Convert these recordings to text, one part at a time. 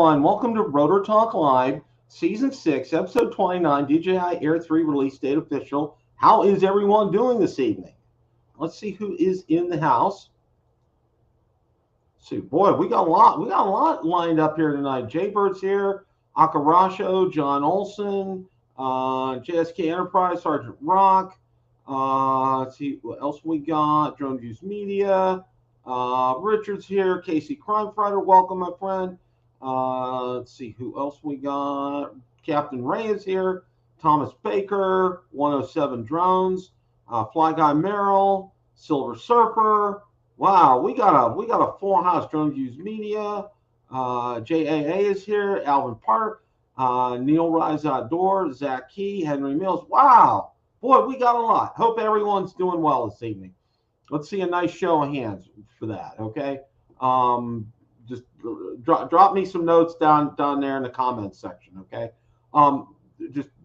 everyone. Welcome to Rotor Talk Live, Season 6, Episode 29, DJI Air 3 release date official. How is everyone doing this evening? Let's see who is in the house. Let's see, boy, we got a lot lined up here tonight. Jaybird's here, Akarasho, John Olson, JSK Enterprise, Sergeant Rock. Let's see what else we got. Drone Views Media. Richard's here. Casey Crime Fighter, welcome, my friend. Let's see who else we got. Captain Ray is here. Thomas Baker, 107 Drones, Fly Guy Merrill, Silver Surfer. Wow, we got a full house. Drone Views Media. JAA is here. Alvin Park, Neil Rise Outdoor, Zach Key, Henry Mills. Wow, boy, we got a lot. Hope everyone's doing well this evening. Let's see a nice show of hands for that, okay? Just drop me some notes down there in the comments section, okay?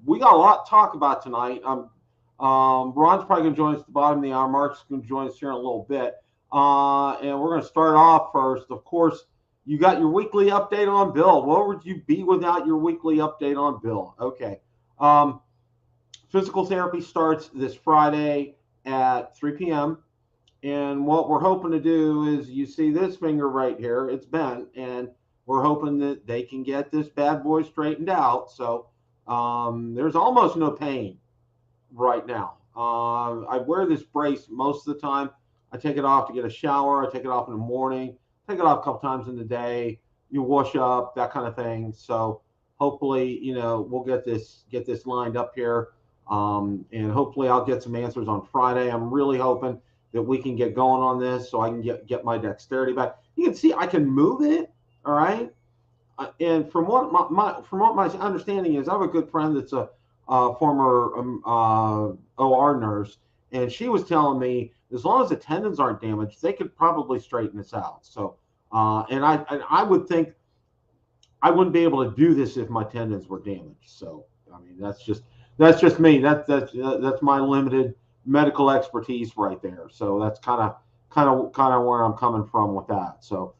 We got a lot to talk about tonight. Ron's probably going to join us at the bottom of the hour. Mark's going to join us here in a little bit. And we're going to start off first. Of course, you got your weekly update on Bill. Where would you be without your weekly update on Bill? Okay. Physical therapy starts this Friday at 3 p.m. And what we're hoping to do is, you see this finger right here, it's bent, and we're hoping that they can get this bad boy straightened out. So there's almost no pain right now. I wear this brace most of the time. I take it off to get a shower. I take it off in the morning. Take it off a couple times in the day. You wash up, that kind of thing. So hopefully, we'll get this lined up here, and hopefully I'll get some answers on Friday. I'm really hoping that we can get going on this so I can get my dexterity back. You can see I can move it, all right? And from what my understanding is, I have a good friend that's a former OR nurse, and she was telling me as long as the tendons aren't damaged, they could probably straighten this out. So, and I would think I wouldn't be able to do this if my tendons were damaged. So, I mean, that's just me. That's my limited medical expertise right there. So that's kind of where I'm coming from with that. So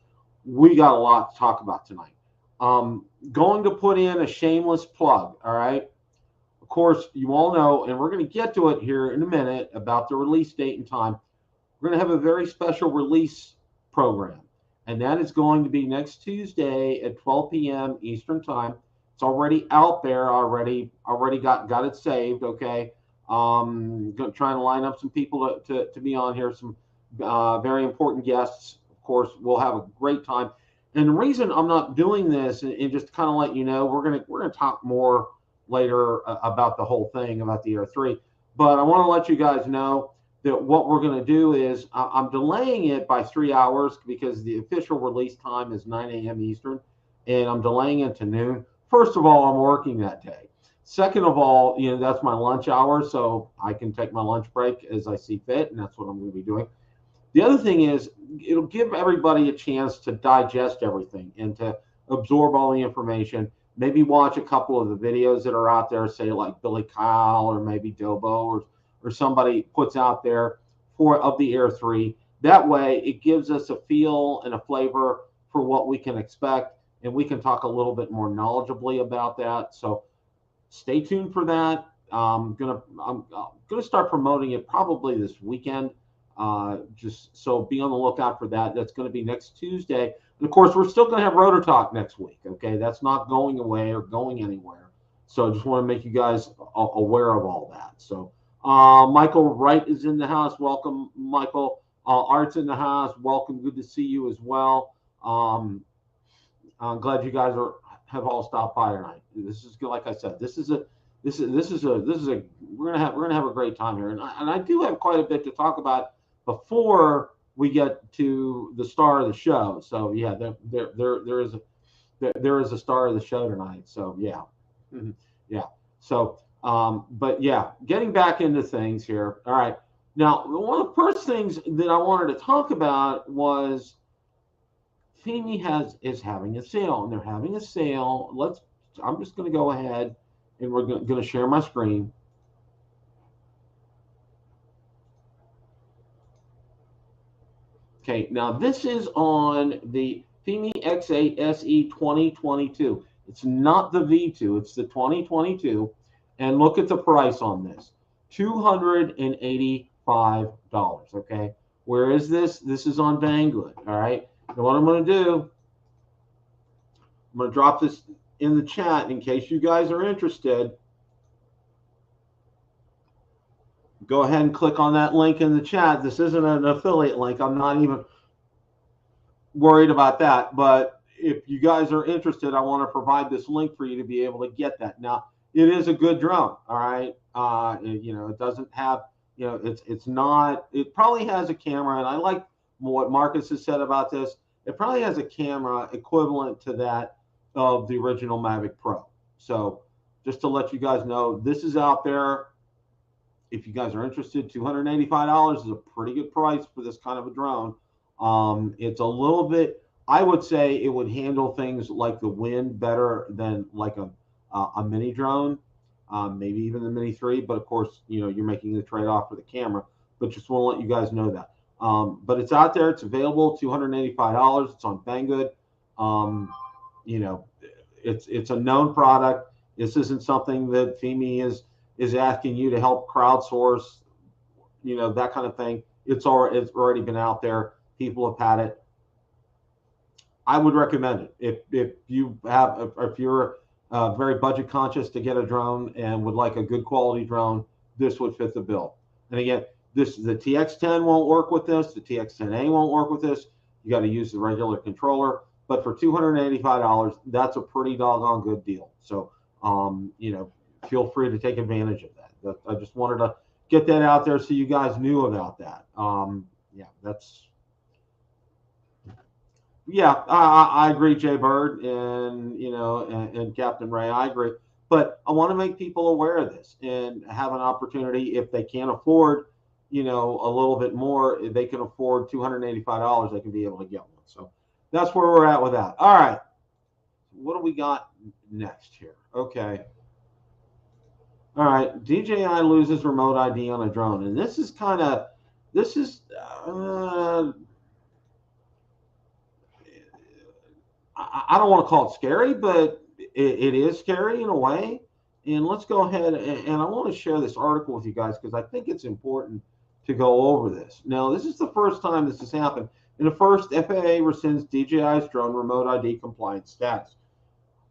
we got a lot to talk about tonight. Going to put in a shameless plug. All right. Of course, you all know, and we're going to get to it here in a minute about the release date and time. We're going to have a very special release program, and that is going to be next Tuesday at 12 p.m. Eastern time. It's already out there. Already got it saved. Okay. Trying to line up some people to be on here, some very important guests. Of course, we'll have a great time. And the reason I'm not doing this, and just to kind of let you know, we're gonna talk more later about the whole thing about the Air 3. But I want to let you guys know that what we're gonna do is I'm delaying it by 3 hours because the official release time is 9 a.m. Eastern, and I'm delaying it to noon. First of all, I'm working that day. Second of all, that's my lunch hour, so I can take my lunch break as I see fit, and that's what I'm going to be doing. The other thing is, it'll give everybody a chance to digest everything and to absorb all the information. Maybe watch a couple of the videos that are out there, say like Billy Kyle or maybe Dobo or somebody puts out there of the Air 3. That way, it gives us a feel and a flavor for what we can expect, and we can talk a little bit more knowledgeably about that. So stay tuned for that. I'm gonna start promoting it probably this weekend. Just so be on the lookout for that. That's going to be next Tuesday. And of course, we're still going to have Rotor Talk next week. Okay, that's not going away or going anywhere. So I just want to make you guys aware of all that. So Michael Wright is in the house. Welcome, Michael. Art's in the house. Welcome. Good to see you as well. I'm glad you guys have all stopped by tonight. This is good. Like I said, we're gonna have a great time here, and I do have quite a bit to talk about before we get to the star of the show. So yeah, there is a star of the show tonight. So yeah, yeah. So but yeah, getting back into things here. All right, now one of the first things that I wanted to talk about was Fimi is having a sale, and they're having a sale. I'm just going to go ahead and we're going to share my screen. Okay, now this is on the Fimi X8 SE 2022. It's not the V2, it's the 2022. And look at the price on this, $285. Okay, where is this? This is on Banggood. All right, and what I'm going to do, I'm going to drop this in the chat in case you guys are interested. Go ahead and click on that link in the chat. This isn't an affiliate link. I'm not even worried about that. But if you guys are interested, I want to provide this link for you to be able to get that. Now, it is a good drone. All right. It doesn't have, it's not, it probably has a camera. And I like what Marcus has said about this. It probably has a camera equivalent to that of the original Mavic Pro. So just to let you guys know, this is out there. If you guys are interested, $285 is a pretty good price for this kind of a drone. It's a little bit, I would say it would handle things like the wind better than like a mini drone, maybe even the Mini 3. But of course, you're making the trade-off for the camera. But just want to let you guys know that. But it's out there. It's available, $285. It's on Banggood. It's a known product. This isn't something that Fimi is asking you to help crowdsource, that kind of thing. It's already been out there. People have had it. I would recommend it if you're very budget conscious to get a drone and would like a good quality drone. This would fit the bill. And again, the TX10 won't work with this. The TX10A won't work with this. You got to use the regular controller. But for $285, that's a pretty doggone good deal. So, feel free to take advantage of that. I just wanted to get that out there so you guys knew about that. I agree, Jay Bird, and Captain Ray. I agree, but I want to make people aware of this and have an opportunity if they can't afford, a little bit more. If they can afford $285, they can be able to get one. So that's where we're at with that. All right, what do we got next here? Okay. All right, DJI loses remote ID on a drone, and this is I don't want to call it scary, but it is scary in a way. And let's go ahead and I want to share this article with you guys because I think it's important to go over this. Now, this is the first time this has happened. In the first, FAA rescinds DJI's drone remote ID compliance status.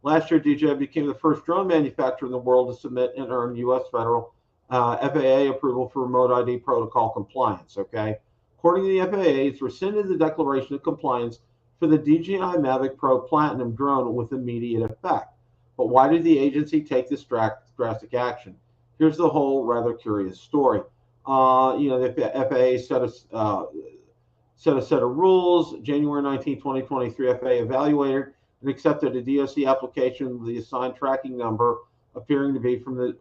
Last year, DJI became the first drone manufacturer in the world to submit and earn U.S. federal FAA approval for remote ID protocol compliance. Okay, according to the FAA, it's rescinded the declaration of compliance for the DJI Mavic Pro Platinum drone with immediate effect. But why did the agency take this drastic action? Here's the whole rather curious story. The FAA set a set of rules. January 19, 2023, FAA evaluated and accepted a DOC application with the assigned tracking number appearing to be from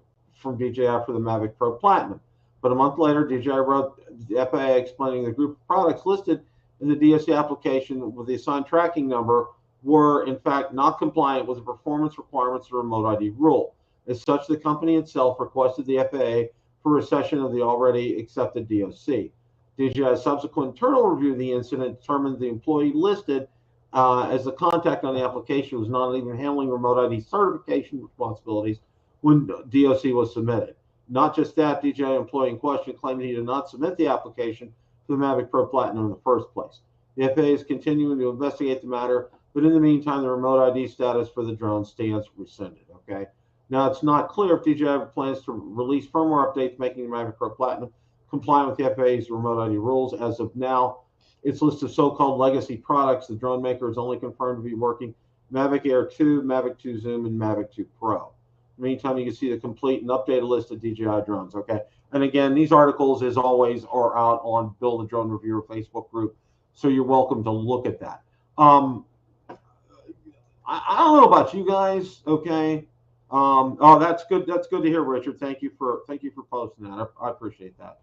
DJI for the Mavic Pro Platinum. But a month later, DJI wrote the FAA explaining the group of products listed in the DOC application with the assigned tracking number were, in fact, not compliant with the performance requirements of the remote ID rule. As such, the company itself requested the FAA for rescission of the already accepted DOC. DJI's subsequent internal review of the incident determined the employee listed as the contact on the application was not even handling remote ID certification responsibilities when DOC was submitted. Not just that, DJI employee in question claimed he did not submit the application for the Mavic Pro Platinum in the first place. The FAA is continuing to investigate the matter, but in the meantime, the remote ID status for the drone stands rescinded. Okay. Now, it's not clear if DJI plans to release firmware updates making the Mavic Pro Platinum compliant with the FAA's remote ID rules. As of now, its list of so-called legacy products, the drone maker is only confirmed to be working Mavic Air 2, Mavic 2 Zoom, and Mavic 2 Pro. In the meantime, you can see the complete and updated list of DJI drones. Okay. And again, these articles, as always, are out on Build a Drone Reviewer Facebook group, so you're welcome to look at that. I don't know about you guys. Okay. That's good. That's good to hear, Richard. Thank you for posting that. I appreciate that.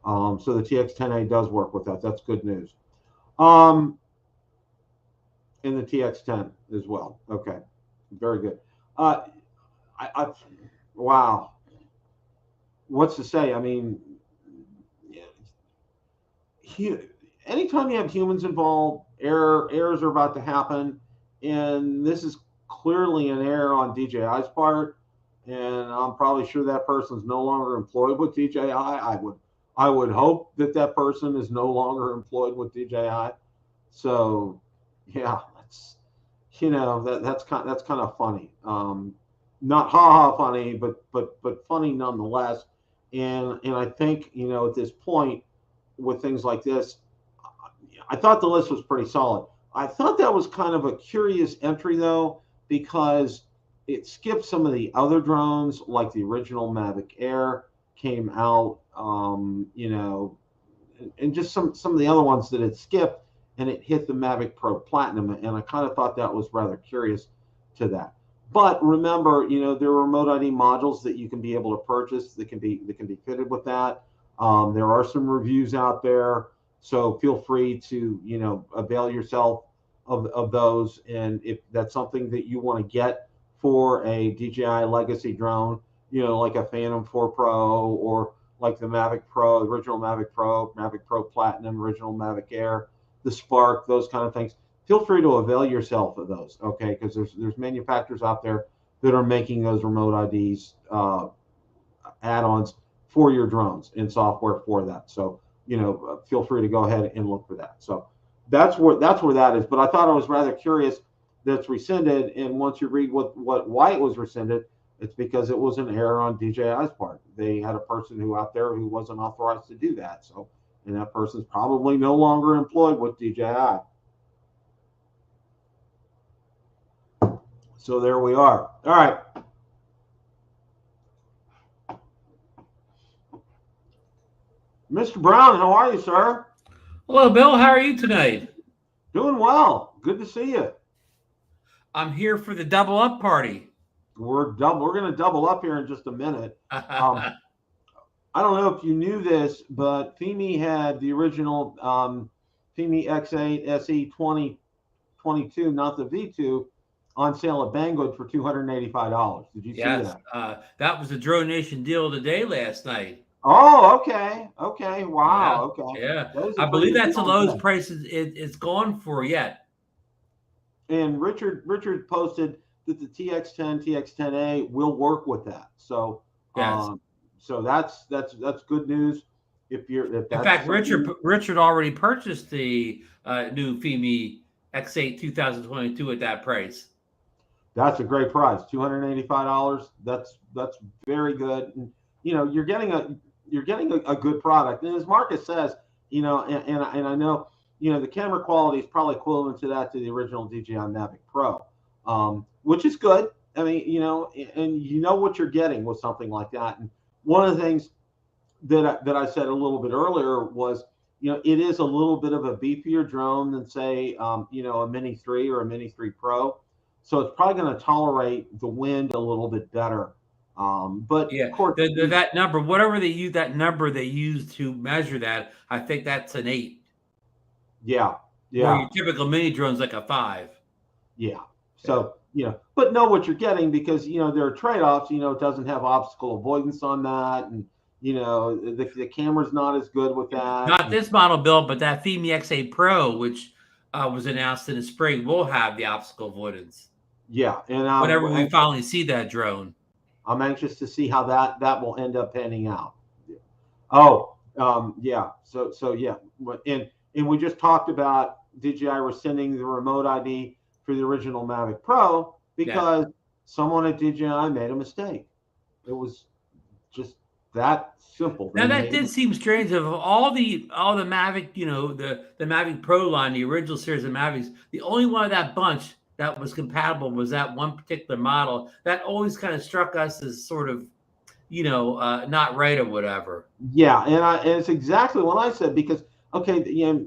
So the TX10A does work with that. That's good news. In the TX10 as well. Okay. Very good. Wow. What's to say? I mean, anytime you have humans involved, errors are about to happen, and this is clearly an error on DJI's part, and I'm probably sure that person's no longer employed with DJI. I would hope that that person is no longer employed with DJI. So, yeah, that's that's kind of funny. Not ha ha funny, but funny nonetheless. And I think at this point with things like this, I thought the list was pretty solid. I thought that was kind of a curious entry though, because it skipped some of the other drones, like the original Mavic Air came out, and just some of the other ones that it skipped, and it hit the Mavic Pro Platinum, and I kind of thought that was rather curious to that. But remember, there are remote ID modules that you can be able to purchase that can be fitted with that. There are some reviews out there, so feel free to avail yourself of those. And if that's something that you want to get for a DJI legacy drone, like a Phantom 4 Pro, or like the Mavic Pro, original Mavic Pro, Mavic Pro Platinum, original Mavic Air, the Spark, those kind of things, feel free to avail yourself of those, okay? Because there's manufacturers out there that are making those remote IDs add-ons for your drones and software for that. So feel free to go ahead and look for that. So that's where that is. But I thought it was rather curious that it's rescinded, and once you read why it was rescinded, it's because it was an error on DJI's part. They had a person out there who wasn't authorized to do that. So, and that person's probably no longer employed with DJI. So there we are. All right. Mr. Brown, how are you, sir? Hello, Bill. How are you tonight? Doing well. Good to see you. I'm here for the double up party. We're going to double up here in just a minute. I don't know if you knew this, but Fimi had the original Fimi X8 SE 2022, not the V2, on sale at Banggood for $285. Did you see that? That was the Drone Nation deal of the day last night. Oh, okay. Okay. Wow. Yeah. Okay. Yeah. I believe that's the lowest price it's gone for yet. And Richard posted that the TX10, TX10A will work with that. So, yes. So that's good news. In fact, Richard already purchased the new Fimi X8 2022 at that price. That's a great price, $285. That's very good. And, you're getting a good product. And as Marcus says, and I know, the camera quality is probably equivalent to the original DJI Mavic Pro, which is good. I mean, and what you're getting with something like that. And one of the things that I said a little bit earlier was, it is a little bit of a beefier drone than, say, a Mini 3 or a Mini 3 Pro. So it's probably going to tolerate the wind a little bit better. But yeah, of course, that number, whatever they use, that number they use to measure that, I think that's an 8. Yeah. Where your typical mini drone's like a 5. Yeah. So, but know what you're getting, because, there are trade-offs. It doesn't have obstacle avoidance on that. And, the camera's not as good with that. Not this model, Bill, but that Fimi X8 Pro, which was announced in the spring, will have the obstacle avoidance. Yeah. And whenever we finally see that drone. I'm anxious to see how that will end up panning out. Oh, yeah. So yeah. And we just talked about DJI rescinding the remote ID for the original Mavic Pro because someone at DJI made a mistake. It was just that simple. Now that did seem strange. Of all the Mavic, the Mavic Pro line, the original series of Mavics, the only one of that bunch that was compatible was that one particular model. That always kind of struck us as sort of, not right or whatever. Yeah, and it's exactly what I said, because okay,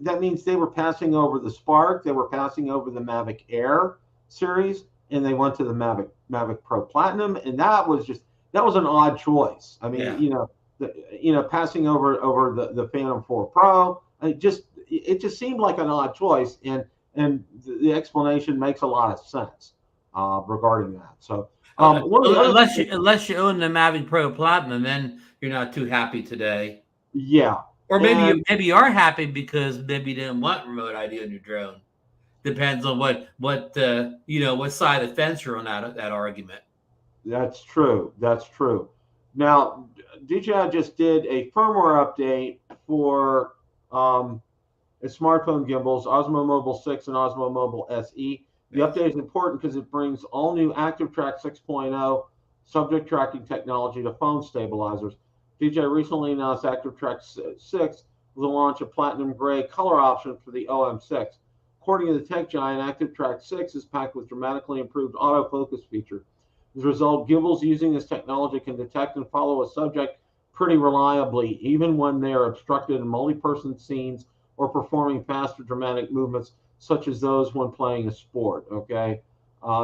that means they were passing over the Spark, they were passing over the Mavic Air series, and they went to the Mavic Pro Platinum, and that was an odd choice. I mean, passing over the Phantom 4 Pro, it just seemed like an odd choice, and the explanation makes a lot of sense regarding that. So unless you own the Mavic Pro Platinum, then you're not too happy today. Yeah. Or maybe you are happy because maybe you didn't want remote ID on your drone. Depends on what side of the fence you're on that argument. That's true. That's true. Now, DJI just did a firmware update for its smartphone gimbals, Osmo Mobile 6 and Osmo Mobile SE. The update is important because it brings all new ActiveTrack 6.0 subject tracking technology to phone stabilizers. DJI recently announced ActiveTrack 6 with the launch of platinum gray color option for the OM6. According to the tech giant, ActiveTrack 6 is packed with dramatically improved autofocus feature. As a result, gimbals using this technology can detect and follow a subject pretty reliably, even when they are obstructed in multi-person scenes or performing faster dramatic movements, such as those when playing a sport. Okay.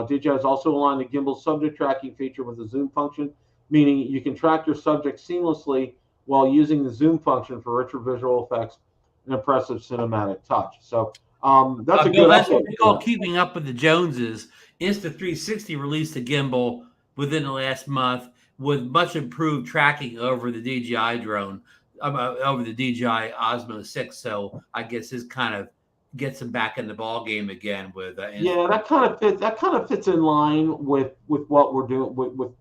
DJI has also aligned the gimbal subject tracking feature with the zoom function, meaning you can track your subject seamlessly while using the zoom function for richer visual effects and impressive cinematic touch. So that's a good that's update. what we call keeping up with the Joneses. Insta360 released a gimbal within the last month with much improved tracking over the DJI drone, over the DJI Osmo 6. So I guess this kind of gets them back in the ball game again with that kind of fits in line with what we're doing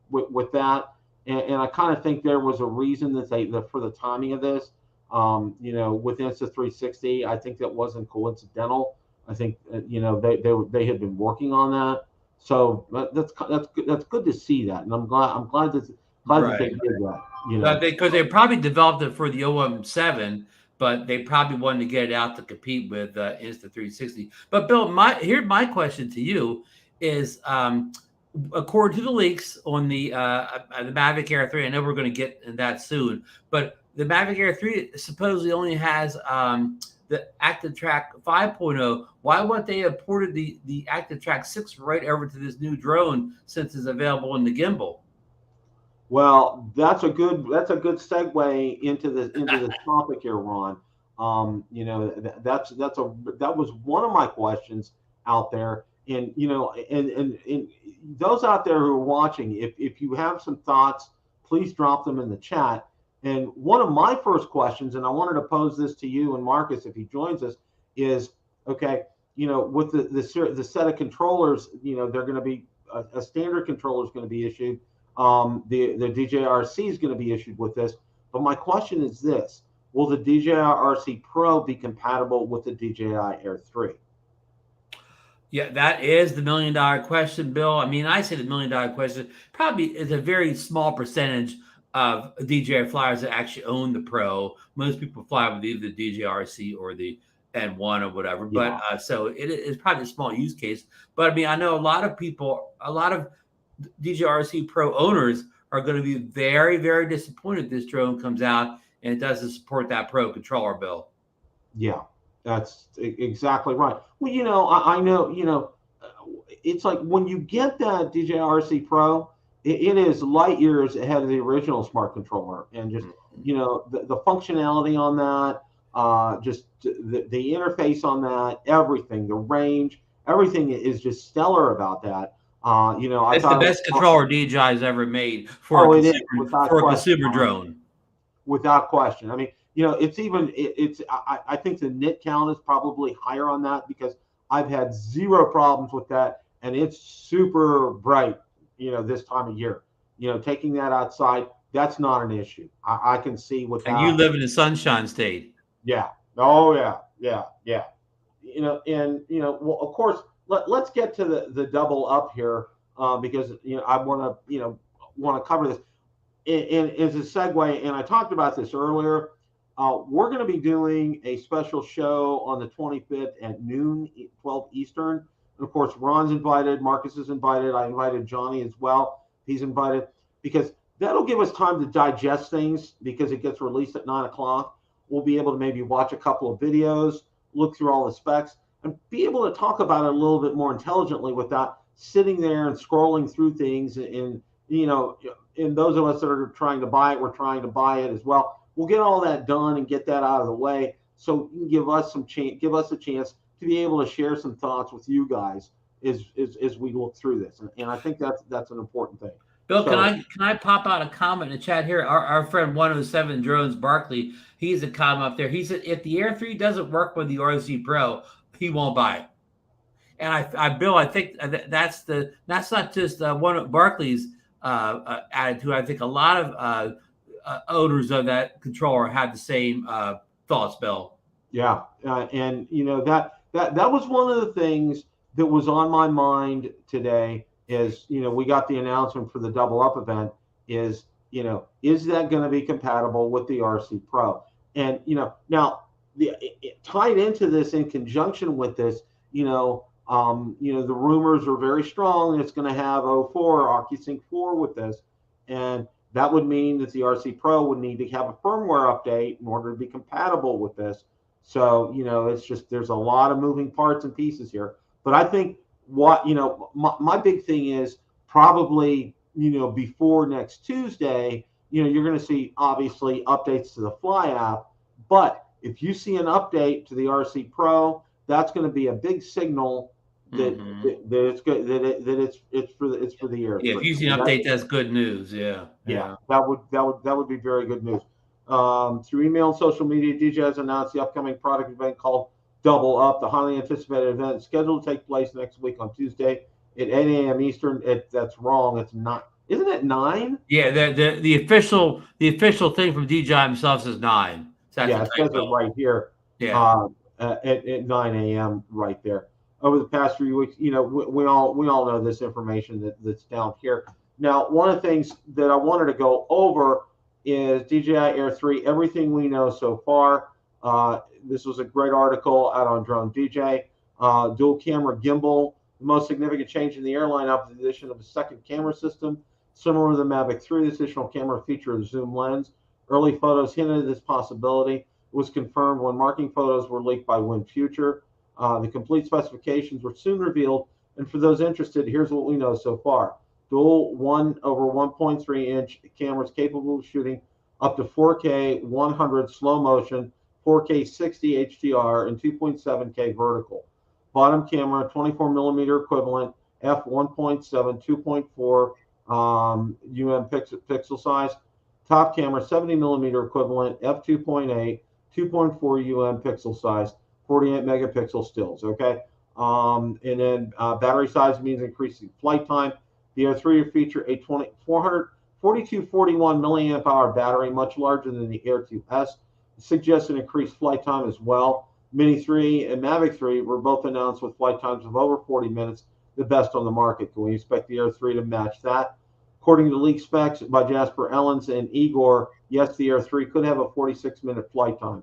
with that, and I kind of think there was a reason that for the timing of this. With Insta360, I think that wasn't coincidental. I think they had been working on that, so that's good to see that, and I'm glad that they did that. Because they probably developed it for the OM7, but they probably wanted to get it out to compete with Insta360. But Bill, my question to you is, according to the leaks on the Mavic Air 3, I know we're going to get in that soon, but the Mavic Air 3 supposedly only has the ActiveTrack 5.0. Why wouldn't they have ported the ActiveTrack 6 right over to this new drone since it's available in the gimbal? Well, that's a good segue into the topic here, Ron. That was one of my questions out there, and and those out there who are watching, if you have some thoughts, please drop them in the chat. And one of my first questions, and I wanted to pose this to you and Marcus if he joins us, is okay. With the set of controllers, they're going to be a standard controller is going to be issued. The DJI RC is going to be issued with this. But my question is this: will the DJI RC Pro be compatible with the DJI Air 3? Yeah, that is the $1 million question, Bill. I mean, I say the $1 million question probably is a very small percentage of DJI flyers that actually own the Pro. Most people fly with either the DJI RC or the N1 or whatever. Yeah. But so it is probably a small use case. But I mean, I know a lot of DJI RC Pro owners are going to be very, very disappointed this drone comes out and it doesn't support that Pro controller, Bill. Yeah, that's exactly right. Well, I know, it's like when you get that DJI RC Pro, it is light years ahead of the original smart controller, and just the functionality on that, just the interface on that, everything, the range, everything is just stellar about that. It's the best controller DJI's ever made for a consumer drone, without question. I mean, I think the nit count is probably higher on that because I've had zero problems with that, and it's super bright. This time of year, taking that outside, that's not an issue. I can see what that. And you live in the Sunshine State. Yeah. Oh yeah. Well, of course, let's get to the double up here because I want to cover this. And as a segue, and I talked about this earlier, we're going to be doing a special show on the 25th at noon, 12 Eastern. And of course, Ron's invited, Marcus is invited. I invited Johnny as well. He's invited because that'll give us time to digest things because it gets released at 9 o'clock. We'll be able to maybe watch a couple of videos, look through all the specs, and be able to talk about it a little bit more intelligently without sitting there and scrolling through things. And those of us that are trying to buy it, we're trying to buy it as well. We'll get all that done and get that out of the way so you can give us a chance to be able to share some thoughts with you guys as we look through this. And I think that's an important thing. Bill, So, can I pop out a comment in the chat here? Our friend 107 Drones Barkley, he's a comment up there. He said if the Air 3 doesn't work with the RC Pro, he won't buy it. And Bill, I think that's not just one of Barkley's attitude. I think a lot of owners of that controller had the same thoughts, Bill. yeah, and that was one of the things that was on my mind today. Is we got the announcement for the Double Up event. Is that going to be compatible with the RC Pro? And now tied into this in conjunction with this, the rumors are very strong. It's going to have 04 OcuSync 4 with this, and that would mean that the RC Pro would need to have a firmware update in order to be compatible with this. So, it's just there's a lot of moving parts and pieces here. But I think my big thing is probably, before next Tuesday, you're going to see obviously updates to the Fly app. But if you see an update to the RC Pro, that's going to be a big signal that it's good, that it's for the Air. Yeah, if you see an update, that's good news. Yeah. That would be very good news. Through email and social media, DJI has announced the upcoming product event called Double Up, the highly anticipated event scheduled to take place next week on Tuesday at 8 a.m. Eastern. That's wrong. It's not. Isn't it 9? Yeah, the official thing from DJI himself says 9. So it says it right here. Yeah. At 9 a.m. right there. Over the past 3 weeks, we all know this information that's down here. Now, one of the things that I wanted to go over is DJI Air 3, everything we know so far. This was a great article out on Drone DJ. Dual camera gimbal, the most significant change in the airline is the addition of a second camera system. Similar to the Mavic 3, this additional camera featured a zoom lens. Early photos hinted at this possibility. It was confirmed when marking photos were leaked by WinFuture. The complete specifications were soon revealed. And for those interested, here's what we know so far. Dual 1/1.3-inch cameras capable of shooting up to 4K 100 slow motion, 4K 60 HDR, and 2.7K vertical. Bottom camera, 24 millimeter equivalent, f1.7, 2.4 pixel size. Top camera, 70 millimeter equivalent, f2.8, 2.4 pixel size, 48 megapixel stills. Okay. And then battery size means increasing flight time. The Air 3 will feature a 4241 milliamp hour battery, much larger than the Air 2S. It suggests an increased flight time as well. Mini 3 and Mavic 3 were both announced with flight times of over 40 minutes, the best on the market. Can we expect the Air 3 to match that? According to leak specs by Jasper Ellens and Igor, yes, the Air 3 could have a 46-minute flight time.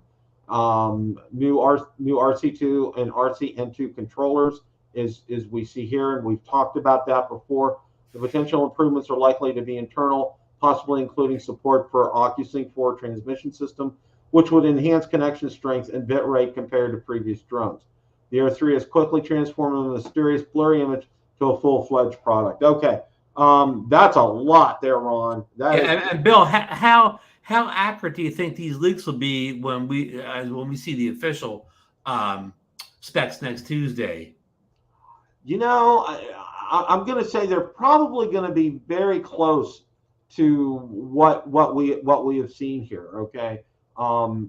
New RC2 and RCN2 controllers is we see here, and we've talked about that before. The potential improvements are likely to be internal, possibly including support for OcuSync 4 transmission system, which would enhance connection strength and bit rate compared to previous drones. The Air 3 has quickly transformed from a mysterious blurry image to a full-fledged product. Okay, that's a lot there, Ron. And Bill, how accurate do you think these leaks will be when we see the official specs next Tuesday? I'm going to say they're probably going to be very close to what we have seen here. Okay,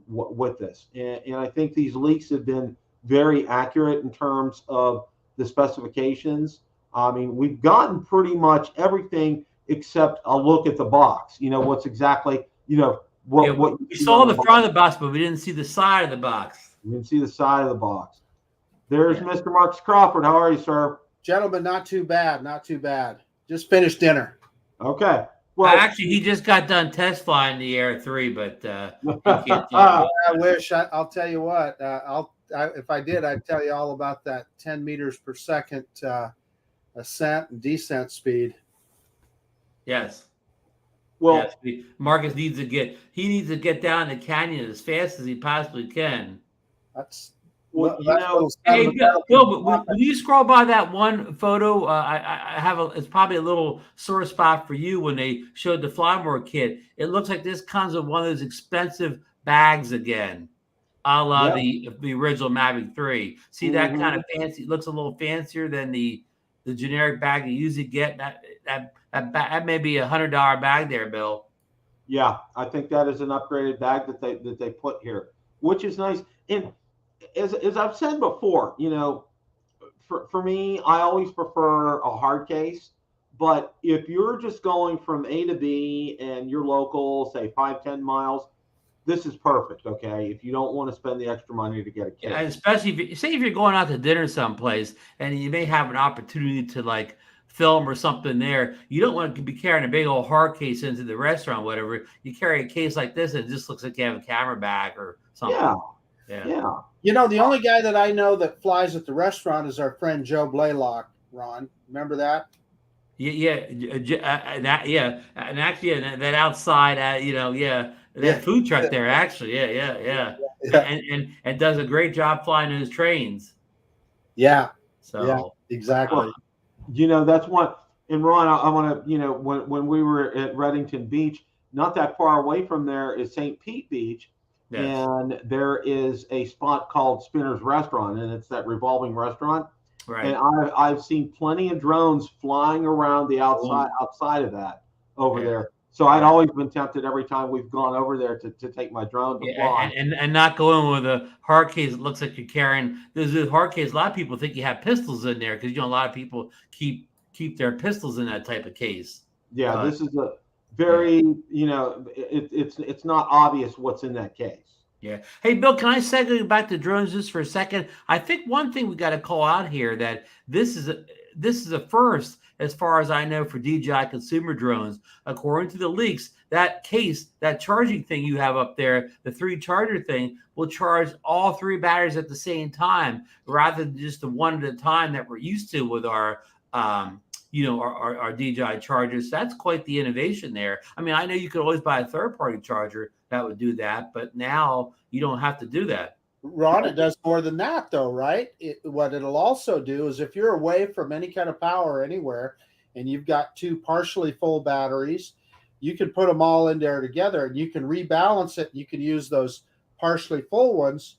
with this, and I think these leaks have been very accurate in terms of the specifications. I mean, we've gotten pretty much everything except a look at the box. What's exactly what we saw the front of the box, but we didn't see the side of the box. We didn't see the side of the box. There's Mr. Marcus Crawford. How are you, sir? Gentlemen, not too bad. Not too bad. Just finished dinner. Okay. Well, actually, he just got done test flying the Air 3, but I wish. I'll tell you what. If I did, I'd tell you all about that 10 meters per second ascent and descent speed. Yes. Well, yes. Marcus needs to get down the canyon as fast as he possibly can. That's well, hey, Bill, when you scroll by that one photo, I have it's probably a little sore spot for you when they showed the Flymore kit. It looks like this comes with one of those expensive bags again, a la the original Mavic 3. See that kind of fancy? It looks a little fancier than the generic bag you usually get. That That may be $100 bag there, Bill. Yeah, I think that is an upgraded bag that they put here, which is nice. And as I've said before, for me, I always prefer a hard case. But if you're just going from A to B and you're local, say 5-10 miles, this is perfect. Okay, if you don't want to spend the extra money to get a case, and especially if you're going out to dinner someplace and you may have an opportunity to like film or something there, you don't want to be carrying a big old hard case into the restaurant, whatever. You carry a case like this, and it just looks like you have a camera bag or something. Yeah. The only guy that I know that flies at the restaurant is our friend Joe Blaylock. Ron, remember that? And actually, that outside, that food truck there, actually, and does a great job flying those trains. Yeah. So yeah, exactly. That's one. And Ron, I want to, when we were at Reddington Beach, not that far away from there is St. Pete Beach. Yes. And there is a spot called Spinner's Restaurant, and it's that revolving restaurant. Right. And I've seen plenty of drones flying around the outside of that over there. So I'd always been tempted every time we've gone over there to take my drone to fly. And not going with a hard case. It looks like you're carrying. There's a hard case. A lot of people think you have pistols in there because a lot of people keep their pistols in that type of case. Yeah, this is a very it's not obvious what's in that case. Yeah. Hey, Bill, can I segue back to drones just for a second? I think one thing we got to call out here that this is a first, as far as I know, for DJI consumer drones. According to the leaks, that case, that charging thing you have up there, the 3 charger thing, will charge all 3 batteries at the same time, rather than just the one at a time that we're used to with our our DJI chargers. That's quite the innovation there. I mean, I know you could always buy a third-party charger that would do that, but now you don't have to do that. Ron, it does more than that, though, right? What it'll also do is if you're away from any kind of power anywhere and you've got 2 partially full batteries, you can put them all in there together and you can rebalance it. You can use those partially full ones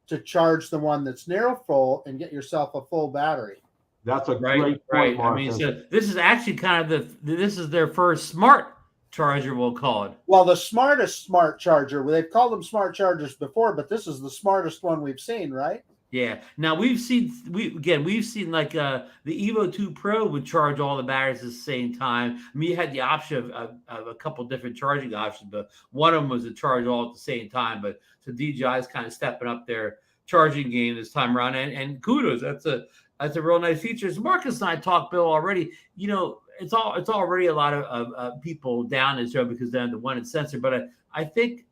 to charge the one that's near full and get yourself a full battery. That's a great point, Marcus. I mean, so this is actually kind of this is their first smart charger, we'll call it. Well, the smartest smart charger. They've called them smart chargers before, but this is the smartest one we've seen, right? Yeah. Now we've seen like the Evo 2 Pro would charge all the batteries at the same time. I mean, you had the option of a couple different charging options, but one of them was to charge all at the same time. But so DJI is kind of stepping up their charging game this time around, and kudos. That's a real nice feature. As Marcus and I talked, Bill, already, it's already a lot of people down this show because they're the one in sensor. But I think,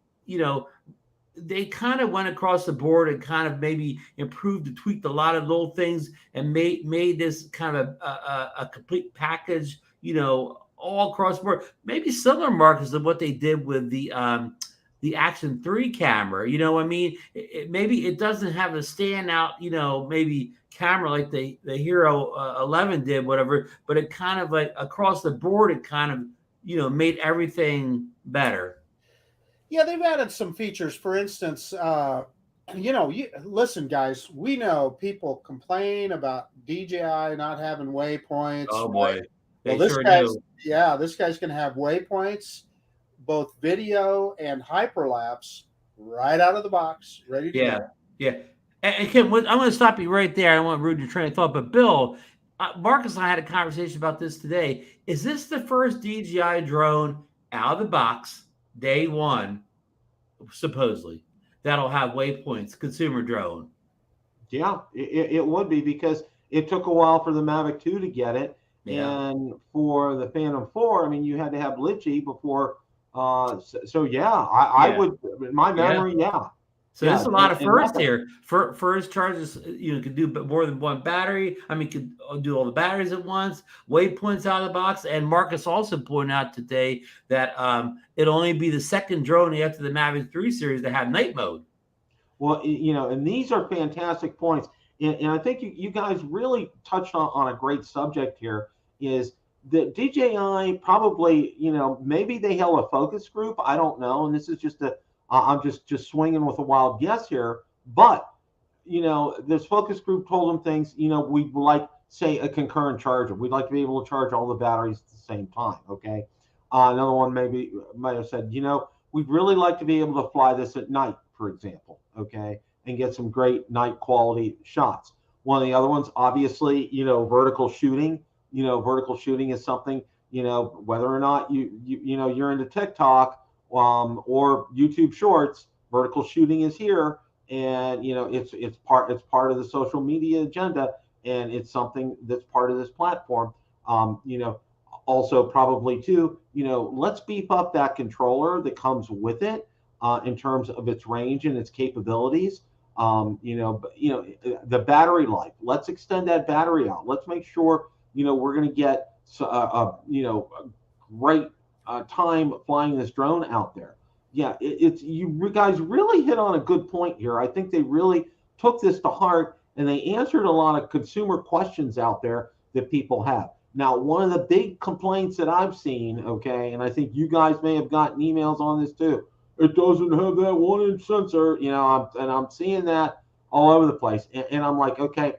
they kind of went across the board and kind of maybe improved and tweaked a lot of little things and made this kind of a complete package, all across the board. Maybe similar, Marcus, to what they did with the Action 3 camera. I mean, maybe it doesn't have a standout, maybe camera like the Hero 11 did, whatever, but it kind of like across the board, it kind of, made everything better. Yeah, they've added some features. For instance, listen, guys, we know people complain about DJI not having waypoints. Oh boy. Well, this guy's going to have waypoints, both video and hyperlapse, right out of the box, ready to go. Yeah. And Kim, I'm going to stop you right there. I don't want to ruin your train of thought, but Bill, Marcus and I had a conversation about this today. Is this the first DJI drone out of the box, day one, supposedly, that'll have waypoints, consumer drone? Yeah, it would be, because it took a while for the Mavic 2 to get it. Yeah. And for the Phantom 4, I mean, you had to have Litchi before. I would, in my memory, So there's a lot of firsts here. First charges, could do more than one battery. I mean, could do all the batteries at once. Waypoints out of the box. And Marcus also pointed out today that it'll only be the second drone after the Mavic 3 series to have night mode. Well, and these are fantastic points. And I think you guys really touched on a great subject here, is that DJI probably, maybe they held a focus group. I don't know. And this is just I'm just swinging with a wild guess here. But, this focus group told them things, we'd like, say, a concurrent charger. We'd like to be able to charge all the batteries at the same time. Okay. Another one maybe might have said, we'd really like to be able to fly this at night, for example. Okay. And get some great night quality shots. One of the other ones, obviously, vertical shooting. Vertical shooting is something, whether or not you're into TikTok or YouTube Shorts, vertical shooting is here, and it's part of the social media agenda, and it's something that's part of this platform. Also probably too, let's beef up that controller that comes with it in terms of its range and its capabilities. The battery life. Let's extend that battery out. Let's make sure we're going to get a great time flying this drone out there. Yeah, you guys really hit on a good point here. I think they really took this to heart, and they answered a lot of consumer questions out there that people have. Now, one of the big complaints that I've seen, okay, and I think you guys may have gotten emails on this too, it doesn't have that 1-inch sensor, and I'm seeing that all over the place. And I'm like, okay,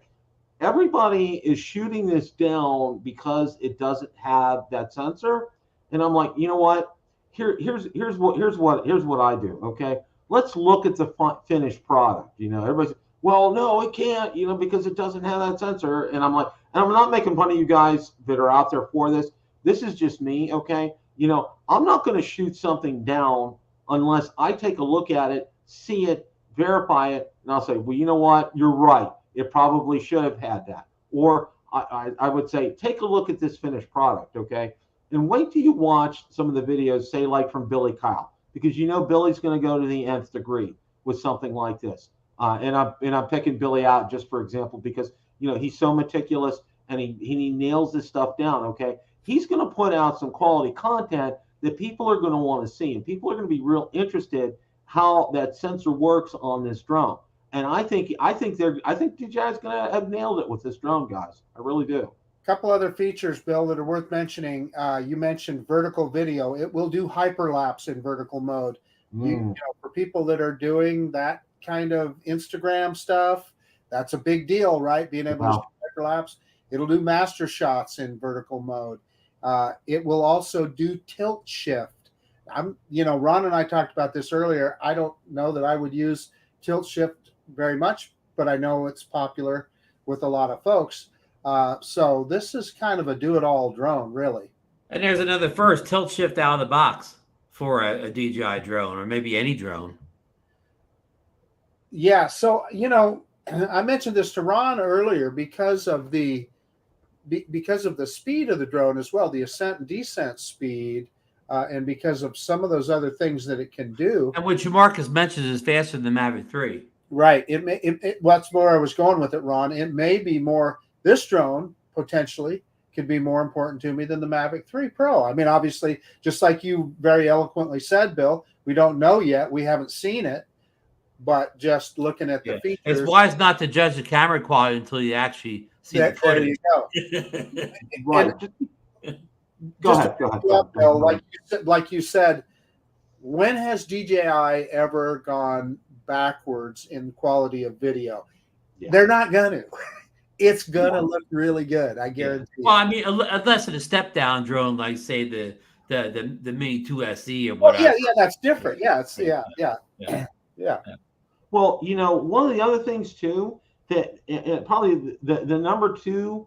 everybody is shooting this down because it doesn't have that sensor. And I'm like, you know what? Here's what I do. Okay, let's look at the finished product. Everybody's, well, no, it can't. Because it doesn't have that sensor. And I'm like, and I'm not making fun of you guys that are out there for this. This is just me. Okay, I'm not going to shoot something down unless I take a look at it, see it, verify it, and I'll say, well, you know what? You're right. It probably should have had that. Or I would say, take a look at this finished product, okay? And wait till you watch some of the videos, say like from Billy Kyle, because Billy's going to go to the nth degree with something like this. And I'm picking Billy out just for example because he's so meticulous and he nails this stuff down, okay? He's going to put out some quality content that people are going to want to see, and people are going to be real interested how that sensor works on this drone. And I think DJI's going to have nailed it with this drone, guys. I really do. A couple other features, Bill, that are worth mentioning. You mentioned vertical video. It will do hyperlapse in vertical mode. For people that are doing that kind of Instagram stuff, that's a big deal, right? Being able to do hyperlapse. It'll do master shots in vertical mode. It will also do tilt shift. Ron and I talked about this earlier. I don't know that I would use tilt shift very much, but I know it's popular with a lot of folks. So this is kind of a do-it-all drone, really. And there's another first, tilt shift out of the box for a DJI drone, or maybe any drone. Yeah, so, I mentioned this to Ron earlier because of the speed of the drone as well, the ascent and descent speed, and because of some of those other things that it can do. And which Marcus mentions is faster than the Mavic 3. Right. That's where I was going with it, Ron. It may be more, this drone potentially could be more important to me than the Mavic 3 Pro. I mean, obviously, just like you very eloquently said, Bill, we don't know yet. We haven't seen it. But just looking at the features. It's wise not to judge the camera quality until you actually see the footage. There you go. Right. Go ahead. Bill, like you said, when has DJI ever gone backwards in quality of video? Yeah. They're not going to. It's going to look really good, I guarantee. Well, I mean, unless it's a step-down drone, like, say, the Mini 2 SE or whatever. Yeah, that's different. Yeah. Well, one of the other things too that probably the number two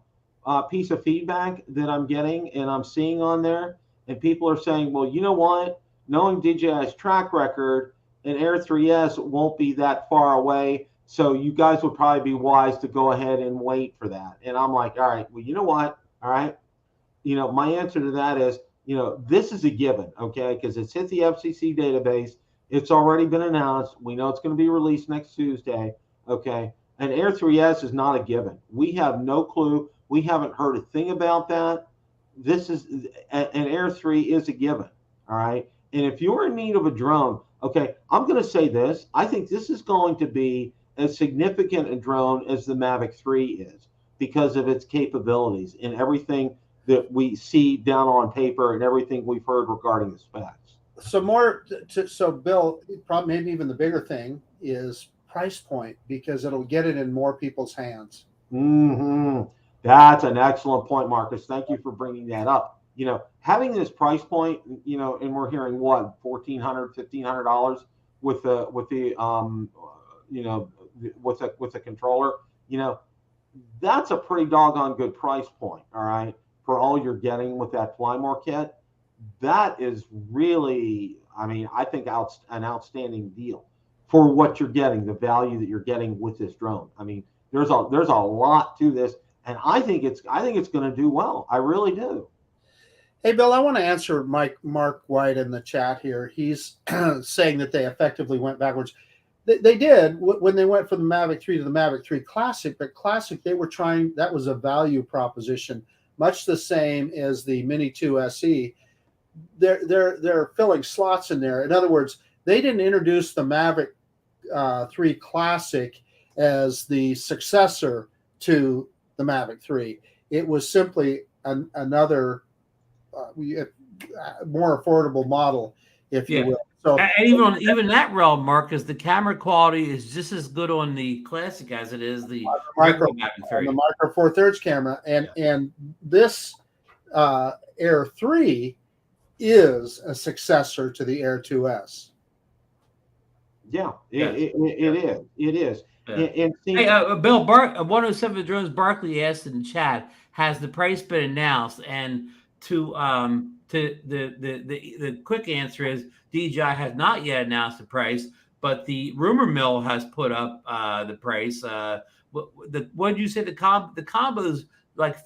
piece of feedback that I'm getting and I'm seeing on there, and people are saying, well, you know what? Knowing DJI's track record, an Air 3S won't be that far away, so you guys would probably be wise to go ahead and wait for that. And I'm like, all right, well, you know what? All right, my answer to that is, this is a given, okay? Because it's hit the FCC database. It's already been announced. We know it's going to be released next Tuesday, okay? And Air 3S is not a given. We have no clue. We haven't heard a thing about that. An Air 3 is a given, all right? And if you're in need of a drone, okay, I'm going to say this. I think this is going to be as significant a drone as the Mavic 3 is because of its capabilities and everything that we see down on paper and everything we've heard regarding the specs. So Bill, probably maybe even the bigger thing is price point, because it'll get it in more people's hands. That's an excellent point, Marcus. Thank you for bringing that up. having this price point, and we're hearing what, $1,400, $1,500 with the with the controller, that's a pretty doggone good price point. All right, for all you're getting with that Flymore kit, that is really, I think an outstanding deal for what you're getting, the value that you're getting with this drone. There's a lot to this, and I think it's going to do well. I really do. Hey, Bill, I want to answer Mark White in the chat here. He's saying that they effectively went backwards. They did when they went from the Mavic 3 to the Mavic 3 Classic, but Classic, they were trying, that was a value proposition, much the same as the Mini 2 SE. They're filling slots in there. In other words, they didn't introduce the Mavic 3 Classic as the successor to the Mavic 3. It was simply another more affordable model, if you will. So, and even that realm, Marcus, the camera quality is just as good on the Classic as it is the Micro Four Thirds camera, and this Air 3 is a successor to the Air 2S. Yeah, it is. Yeah. And hey, Bill, 107 Drones Barkley asked in the chat, has the price been announced? And to the quick answer is DJI has not yet announced the price, but the rumor mill has put up the price. What did you say? The combos like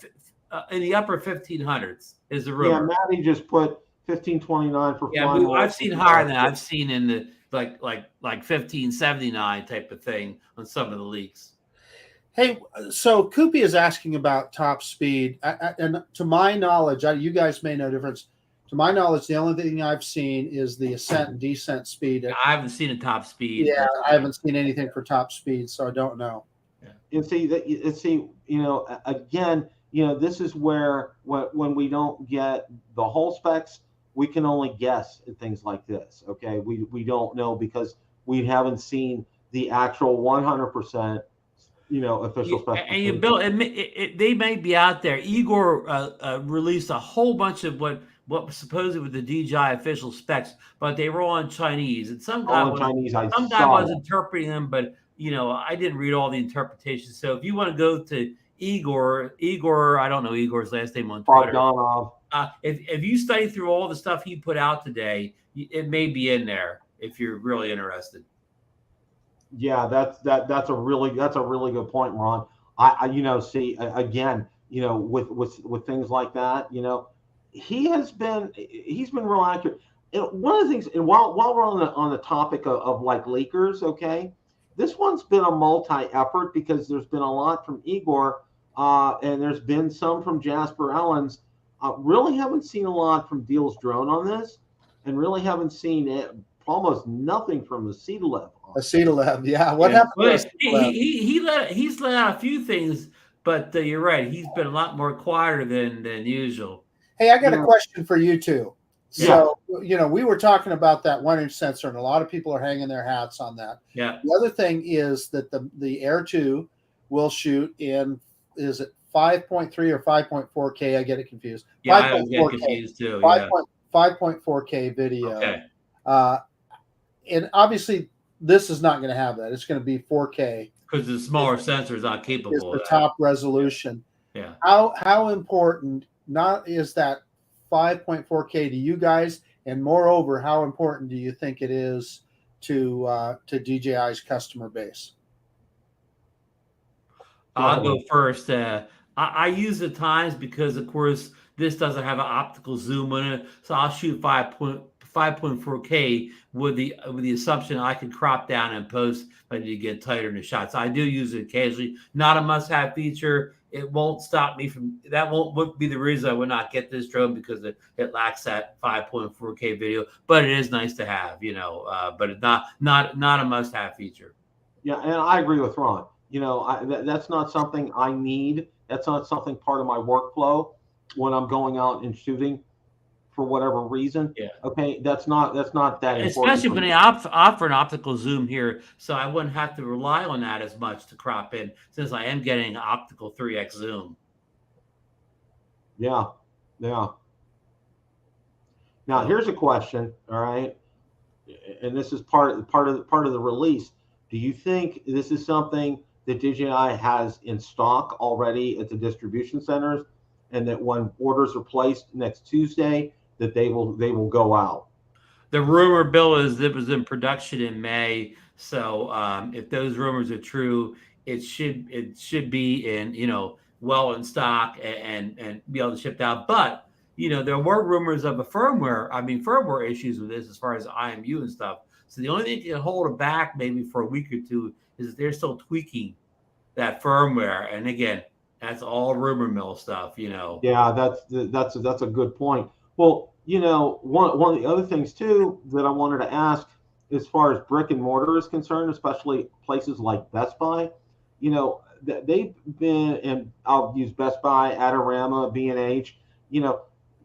in the upper 1500s is the rumor. Yeah, Maddie just put 1529 for. Yeah, I've seen higher than that. I've seen in the like 1579 type of thing on some of the leaks. Hey, so Koopy is asking about top speed, and to my knowledge, you guys may know difference. To my knowledge, the only thing I've seen is the ascent and descent speed. I haven't seen a top speed. Yeah, I haven't seen anything for top speed, so I don't know. Yeah. And see, again, this is where when we don't get the whole specs, we can only guess at things like this. Okay, we don't know because we haven't seen the actual 100%. Official specifications. And Bill, they may be out there. Igor released a whole bunch of what was supposedly with the DJI official specs, but they were all in Chinese. And some guy was interpreting them, but I didn't read all the interpretations. So if you want to go to Igor, I don't know Igor's last name on Twitter. If you study through all the stuff he put out today, it may be in there if you're really interested. Yeah, that's a really good point, Ron. With things like that, he's been real accurate. And one of the things, and while we're on the topic of like leakers, okay, this one's been a multi-effort because there's been a lot from Igor, and there's been some from Jasper Ellens. Really haven't seen a lot from Deal's Drone on this, and really haven't seen almost nothing from Acetalab. Acetalab, yeah. What happened? He's let out a few things, but you're right. He's been a lot more quieter than usual. Hey, I got a question for you too. So, we were talking about that 1-inch sensor, and a lot of people are hanging their hats on that. Yeah. The other thing is that the Air 2 will shoot in, is it 5.3 or 5.4K? I get it confused. Yeah, I get confused too. 5.4K video. Okay. And obviously, this is not going to have that. It's going to be 4K because the smaller sensor is not capable. It's the top resolution. Yeah. How important is that 5.4K to you guys, and moreover, how important do you think it is to DJI's customer base? I'll go first. I use the times because, of course, this doesn't have an optical zoom on it, so I'll shoot 5.4K with the assumption I can crop down and post if I need to get tighter in the shots. I do use it occasionally. Not a must-have feature. It won't stop me from that. Won't be the reason I would not get this drone because it lacks that 5.4K video. But it is nice to have, But it's not a must-have feature. Yeah, and I agree with Ron. That's not something I need. That's not something part of my workflow when I'm going out and shooting for whatever reason. Yeah. Okay. That's not that important. Especially when they offer an optical zoom here. So I wouldn't have to rely on that as much to crop in since I am getting optical 3x zoom. Yeah. Yeah. Now, here's a question. All right, and this is part of the release. Do you think this is something that DJI has in stock already at the distribution centers, and that when orders are placed next Tuesday, that they will go out? The rumor, Bill, is it was in production in May. So if those rumors are true, it should be in well in stock and be able to ship out. But there were rumors of firmware issues with this as far as IMU and stuff. So the only thing that can hold it back maybe for a week or two is they're still tweaking that firmware. And again, that's all rumor mill stuff. Yeah, that's a good point. Well, one of the other things too that I wanted to ask, as far as brick and mortar is concerned, especially places like Best Buy, they've been, and I'll use Best Buy, Adorama, B&H.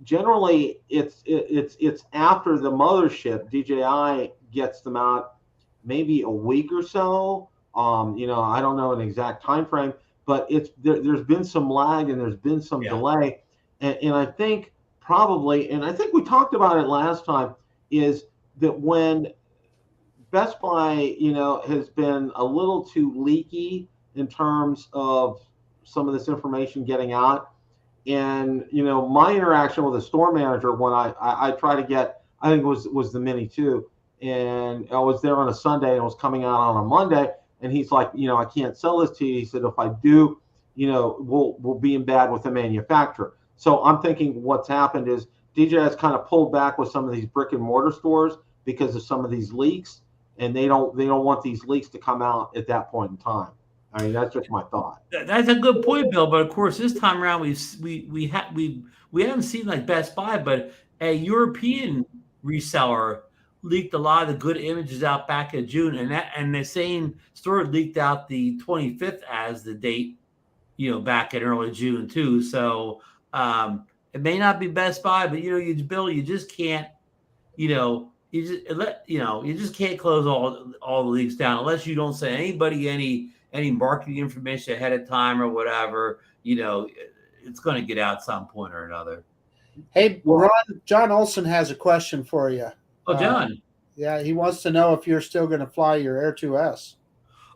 Generally it's after the mothership, DJI gets them out maybe a week or so. I don't know an exact time frame, but there's been some lag and there's been some delay, and I think probably, and I think we talked about it last time, is that when Best Buy, has been a little too leaky in terms of some of this information getting out. And, my interaction with the store manager when I try to get, I think it was the Mini 2, and I was there on a Sunday and it was coming out on a Monday. And he's like, I can't sell this to you. He said, if I do, we'll be in bad with the manufacturer. So I'm thinking what's happened is DJI has kind of pulled back with some of these brick and mortar stores because of some of these leaks, and they don't want these leaks to come out at that point in time. I mean, that's just my thought. That's a good point, Bill. But of course, this time around, we haven't seen like Best Buy, but a European reseller leaked a lot of the good images out back in June, and the same store leaked out the 25th as the date, back in early June too. So it may not be Best Buy, but Bill, you just can't, you just can't close all the leaks down unless you don't send anybody any marketing information ahead of time or whatever. It's going to get out some point or another. Hey, Ron, John Olson has a question for you. Oh, John. Yeah, he wants to know if you're still going to fly your Air 2S.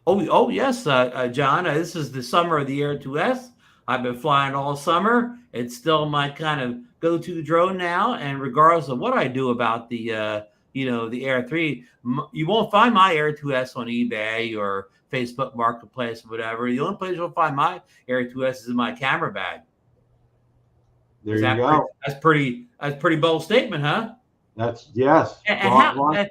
Oh yes, John. This is the summer of the Air 2S. I've been flying all summer. It's still my kind of go-to drone now. And regardless of what I do about the the Air 3, you won't find my Air 2S on eBay or Facebook Marketplace or whatever. The only place you'll find my Air 2S is in my camera bag. There you go. That's pretty bold statement, huh? That's yes. And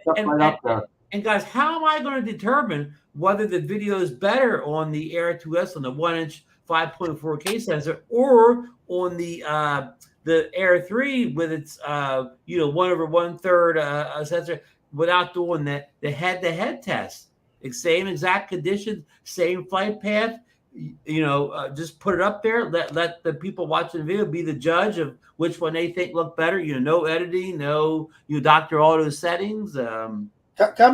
guys, how am I going to determine whether the video is better on the Air 2S on the 1-inch 5.4K sensor or on the Air 3 with its 1/1/3 sensor without doing the head-to-head test? Same exact conditions, same flight path. Just put it up there. Let the people watching the video be the judge of which one they think look better. No editing, no Dr. Auto settings. Come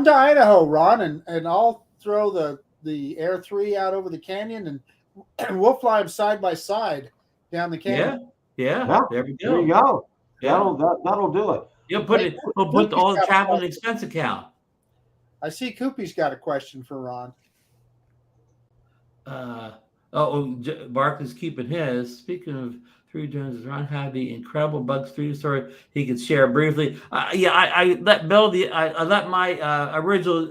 to Idaho, Ron, and I'll throw the Air 3 out over the canyon, and we'll fly them side by side down the canyon. Yeah. There we go. There you go. Yeah. That'll do it. We'll put all the travel and expense account. I see Koopy's got a question for Ron. Mark is keeping his. Speaking of 3 drones, Ron had the incredible Bugs 3 story he could share briefly. I let Bill I let my original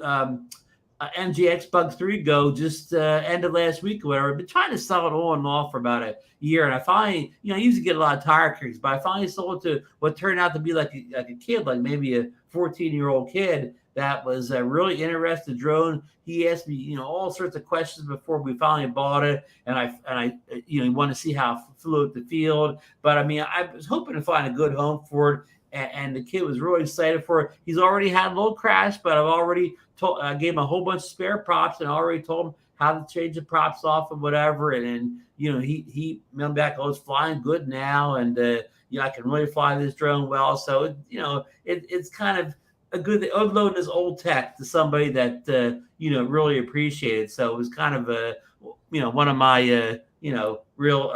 MGX Bugs 3 go just end of last week or whatever. I've been trying to sell it on and off for about a year, and I finally, I used to get a lot of tire kicks, but I finally sold it to what turned out to be like a kid, like maybe a 14-year-old kid that was a really interested drone. He asked me, all sorts of questions before we finally bought it, and I wanted to see how it flew at the field. But I was hoping to find a good home for it, and the kid was really excited for it. He's already had a little crash, but I've already gave him a whole bunch of spare props, and I already told him how to change the props off and whatever. And he mailed back, it's flying good now, and I can really fly this drone well. So it's kind of a good uploading this old tech to somebody that really appreciated. So it was kind of one of my real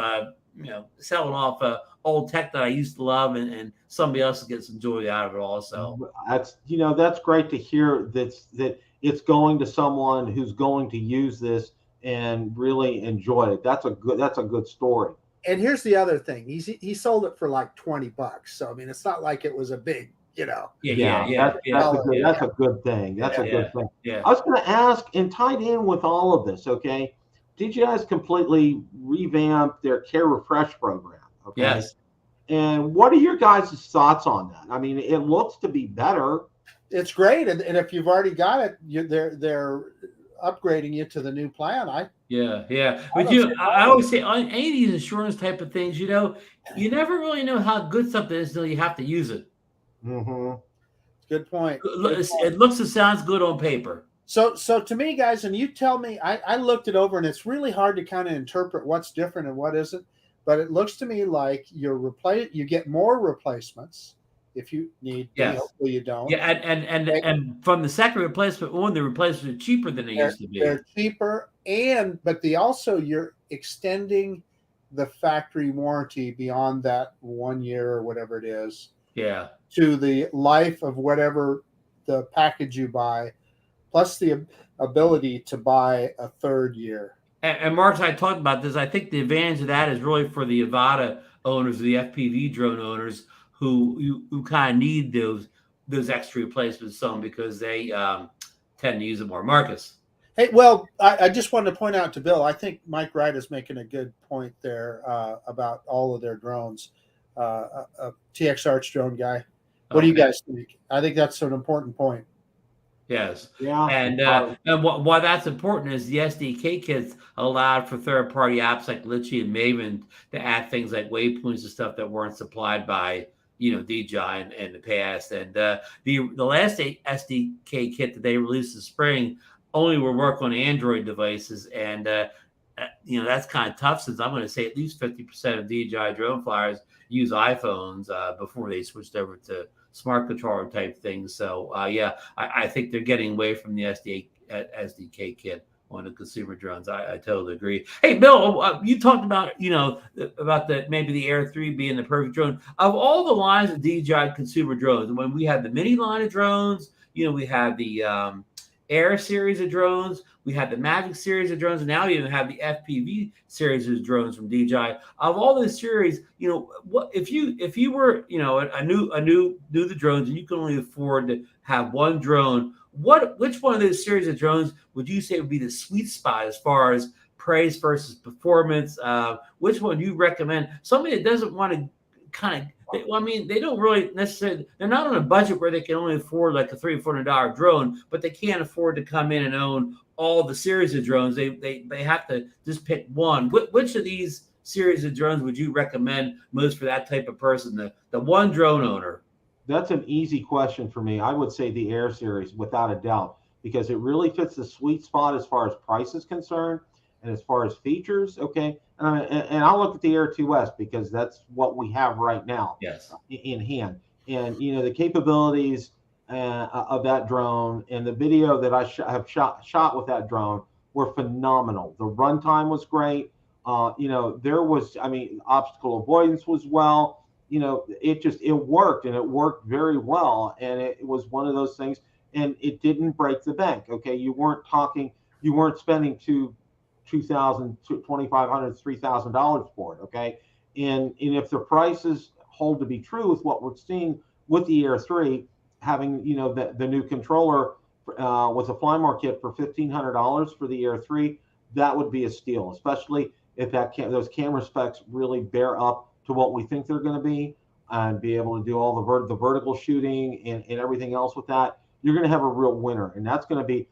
selling off old tech that I used to love, and somebody else gets some joy out of it also. That's great to hear that it's going to someone who's going to use this and really enjoy it. That's a good story. And here's the other thing: he sold it for like $20. So I mean, it's not like it was a big, That's a good thing. That's a good thing. Yeah. I was going to ask, and tied in with all of this, okay? DJI's completely revamped their Care Refresh program. Okay. Yes. And what are your guys' thoughts on that? I mean, it looks to be better. It's great, and if you've already got it, they're upgrading you to the new plan. But I always say on any of these insurance type of things, you never really know how good something is until you have to use it. Mm-hmm. Good point. It looks and sounds good on paper. So to me, guys, and you tell me, I looked it over, and it's really hard to kind of interpret what's different and what isn't. But it looks to me like you get more replacements if you need. Yes. Hopefully you don't. Yeah, and from the second replacement on, the replacements are cheaper than they used to be. They're cheaper, but you're extending the factory warranty beyond that 1 year or whatever it is. Yeah. To the life of whatever the package you buy, plus the ability to buy a third year. And Marcus, I talked about this. I think the advantage of that is really for the Avata owners, the FPV drone owners, who kind of need those extra replacements because they tend to use it more. Marcus. Hey, well, I just wanted to point out to Bill, I think Mike Wright is making a good point there about all of their drones. A TX Arch drone guy. What do you guys think? I think that's an important point. Yes. Yeah. And why that's important is the SDK kits allowed for third-party apps like Litchi and Maven to add things like waypoints and stuff that weren't supplied by DJI in the past. And the last SDK kit that they released this spring only will work on Android devices, and that's kind of tough since I'm going to say at least 50% of DJI drone flyers use iPhones before they switched over to smart controller type things. So I think they're getting away from the SDK kit on the consumer drones. I totally agree. Hey, Bill, you talked about maybe the Air 3 being the perfect drone. Of all the lines of DJI consumer drones, when we had the mini line of drones, we had the Air series of drones, we had the Mavic series of drones, and now we even have the FPV series of drones from DJI. Of all those series, what if you were a new the drones and you can only afford to have one drone, which one of those series of drones would you say would be the sweet spot as far as price versus performance? Which one do you recommend? Somebody that doesn't want to they don't really necessarily, they're not on a budget where they can only afford like a $300-$400 drone, but they can't afford to come in and own all the series of drones. They have to just pick one. Which of these series of drones would you recommend most for that type of person, the one drone owner? That's an easy question for me. I would say the Air series without a doubt, because it really fits the sweet spot as far as price is concerned and as far as features. Okay. And I'll look at the Air 2S because that's what we have right now. Yes. In hand. And, the capabilities of that drone and the video that I have shot with that drone were phenomenal. The runtime was great. There was, obstacle avoidance was well. It worked, and it worked very well. And it was one of those things, and it didn't break the bank. Okay. You weren't spending $2,000, $2,500, $3,000 for it. Okay. And if the prices hold to be true with what we're seeing with the Air 3, having, the new controller with a FlyMore kit for $1,500 for the Air 3, that would be a steal, especially if those camera specs really bear up to what we think they're going to be, and be able to do all the vertical shooting and everything else with that. You're going to have a real winner, and that's going to be,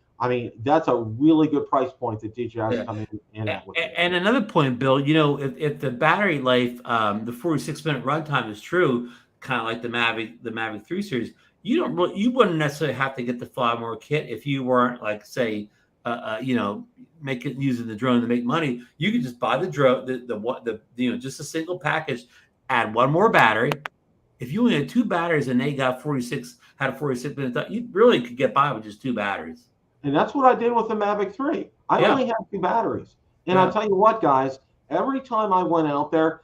that's a really good price point that DJI is coming in at. And another point, Bill, if the battery life, the 46-minute runtime is true, kind of like the Mavic 3 series, you wouldn't necessarily have to get the FlyMore kit if you weren't like, say, using the drone to make money. You could just buy the drone, just a single package, add one more battery. If you only had two batteries and they got 46 minutes, you really could get by with just two batteries. And that's what I did with the Mavic 3. I only had two batteries. And I'll tell you what, guys, every time I went out there,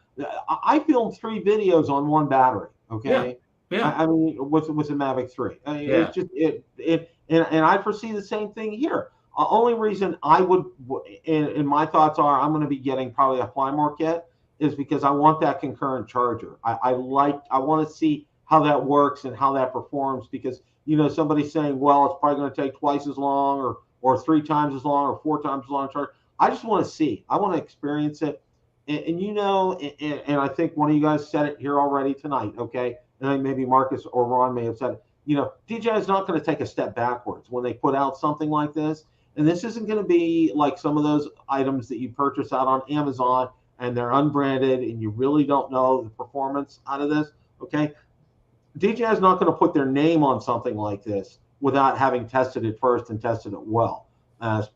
I filmed 3 videos on 1 battery. Okay. Yeah. I mean, with the Mavic 3. I mean, it's just and I foresee the same thing here. Only reason I would, and my thoughts are, I'm going to be getting probably a Flymore kit, is because I want that concurrent charger. I want to see how that works and how that performs, because somebody's saying, well, it's probably going to take twice as long or 3 times as long or 4 times as long to charge. I just want to see. I want to experience it. And I think one of you guys said it here already tonight, okay? And then maybe Marcus or Ron may have said it. DJI is not going to take a step backwards when they put out something like this. And this isn't going to be like some of those items that you purchase out on Amazon and they're unbranded and you really don't know the performance out of this, okay? DJI is not going to put their name on something like this without having tested it first and tested it well. That's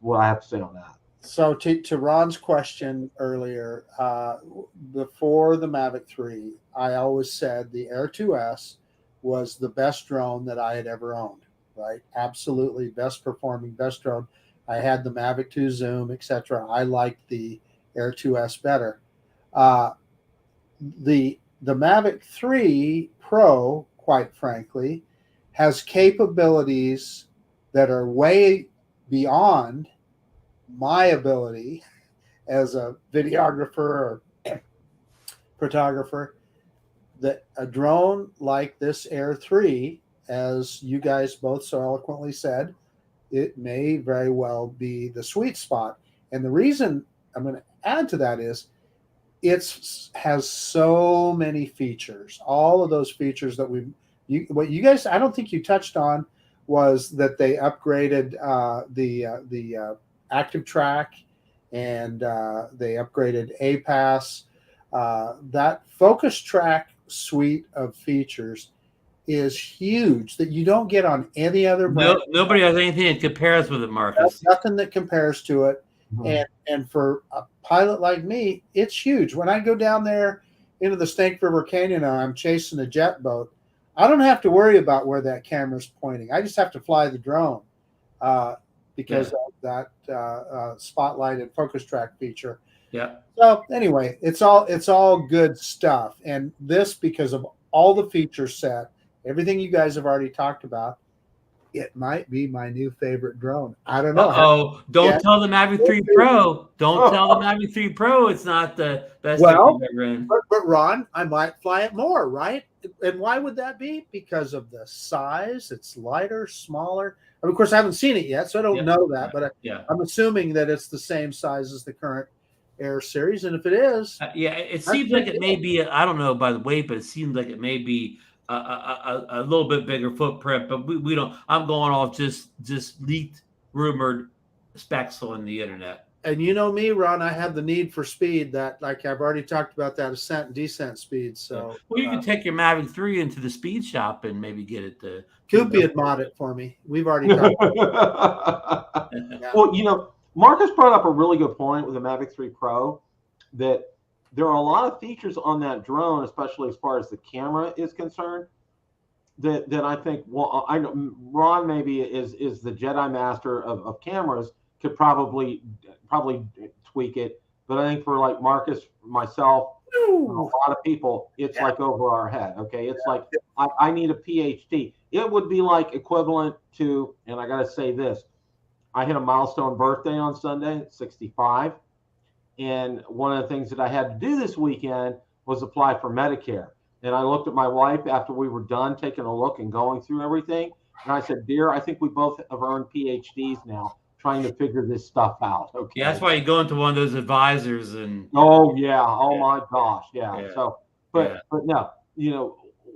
what I have to say on that. So to Ron's question earlier, before the Mavic 3, I always said the Air 2S was the best drone that I had ever owned, right? Absolutely best performing, best drone. I had the Mavic 2 Zoom, etc. I liked the Air 2S better. The Mavic 3 Pro, quite frankly, has capabilities that are way beyond my ability as a videographer or photographer. That a drone like this Air 3, as you guys both so eloquently said, it may very well be the sweet spot. And the reason I'm going to add to that is it has so many features. All of those features that what you guys, I don't think you touched on, was that they upgraded the active track, and they upgraded APAS. That focus track suite of features is huge that you don't get on any other brand. Nobody has anything that compares with it, Marcus. There's nothing that compares to it. Mm-hmm. And for a pilot like me, it's huge. When I go down there into the Snake River Canyon and I'm chasing a jet boat, I don't have to worry about where that camera's pointing. I just have to fly the drone because of that spotlight and focus track feature. Yeah. So anyway, it's all good stuff. And this, because of all the feature set, everything you guys have already talked about, it might be my new favorite drone. I don't know. Oh, don't tell the Mavic 3 Pro. Don't tell the Mavic 3 Pro it's not the best thing you've ever in. But Ron, I might fly it more, right? And why would that be? Because of the size. It's lighter, smaller. And of course, I haven't seen it yet, so I don't know that. But I'm assuming that it's the same size as the current Air series. And if it is, it seems like it may be. I don't know by the weight, but it seems like it may be a little bit bigger footprint. But we don't. I'm going off just leaked, rumored specs on the internet. And you know me, Ron, I have the need for speed. That, like I've already talked about, that ascent and descent speed. So, well, you can take your Mavic 3 into the speed shop and maybe get it to. Koopy had mod it for me. We've already talked about it. Well, Marcus brought up a really good point with the Mavic 3 Pro, that there are a lot of features on that drone, especially as far as the camera is concerned, that I think, well, I know Ron maybe is the Jedi master of cameras, could probably tweak it, but I think for like Marcus, myself, a lot of people, it's like over our head. Okay, it's like I need a PhD. It would be like equivalent to, and I gotta say this, I hit a milestone birthday on Sunday, 65, and one of the things that I had to do this weekend was apply for Medicare. And I looked at my wife after we were done taking a look and going through everything, and I said, "Dear, I think we both have earned PhDs now, trying to figure this stuff out." Okay. Yeah, that's why you go into one of those advisors and. Oh yeah. Oh my gosh. Yeah. So, but no,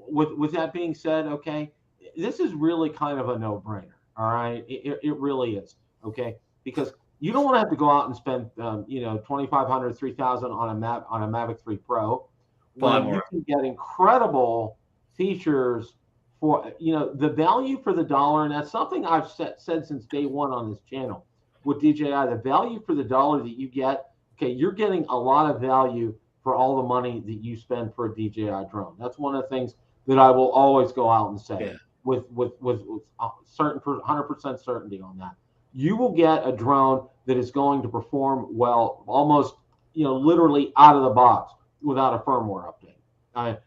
with that being said, okay, this is really kind of a no-brainer. All right, it really is. Okay, because you don't want to have to go out and spend $2,500, $3,000 on a Mavic 3 Pro, but you can get incredible features for the value for the dollar, and that's something I've said since day one on this channel with DJI. The value for the dollar that you get, okay, you're getting a lot of value for all the money that you spend for a DJI drone. That's one of the things that I will always go out and say with certain 100% certainty on that. You will get a drone that is going to perform well, almost literally out of the box without a firmware update.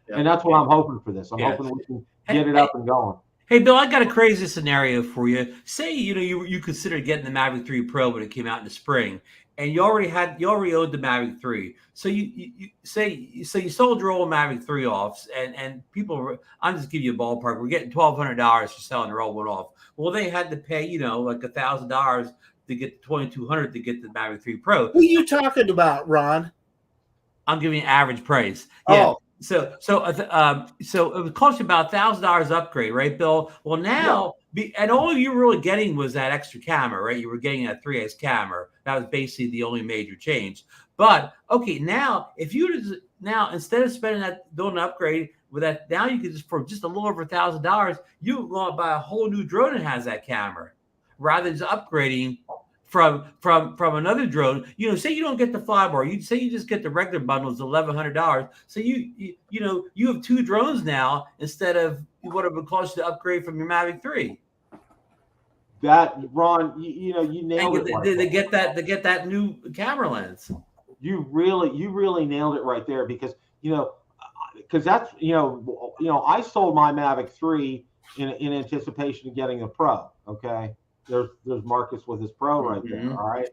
And that's what I'm hoping for this. I'm hoping we can get it up and going. Hey, Bill, I got a crazy scenario for you. Say, you considered getting the Mavic 3 Pro when it came out in the spring, and you already owned the Mavic 3. So you sold your old Mavic 3 off, and people I'm just giving you a ballpark. We're getting $1,200 for selling your old one off. Well, they had to pay, like $1,000 to get the $2,200 to get the Mavic 3 Pro. Who are you talking about, Ron? I'm giving you average price. Oh. Yeah. So it would cost you about $1,000 upgrade, right, Bill? Well, now, and all you were really getting was that extra camera, right? You were getting a 3x camera. That was basically the only major change. But okay, now instead of spending that doing an upgrade with that, now you could for just a little over $1,000, you can go and buy a whole new drone that has that camera, rather than just upgrading from another drone. Say you don't get the flybar, you just get the regular bundles, $1,100. So you have two drones now instead of what it would cost you to upgrade from your Mavic 3. That, Ron, you nailed it. They get that new camera lens. You really nailed it right there, because that's I sold my Mavic 3 in anticipation of getting a Pro. Okay. There's Marcus with his Pro right there. All right.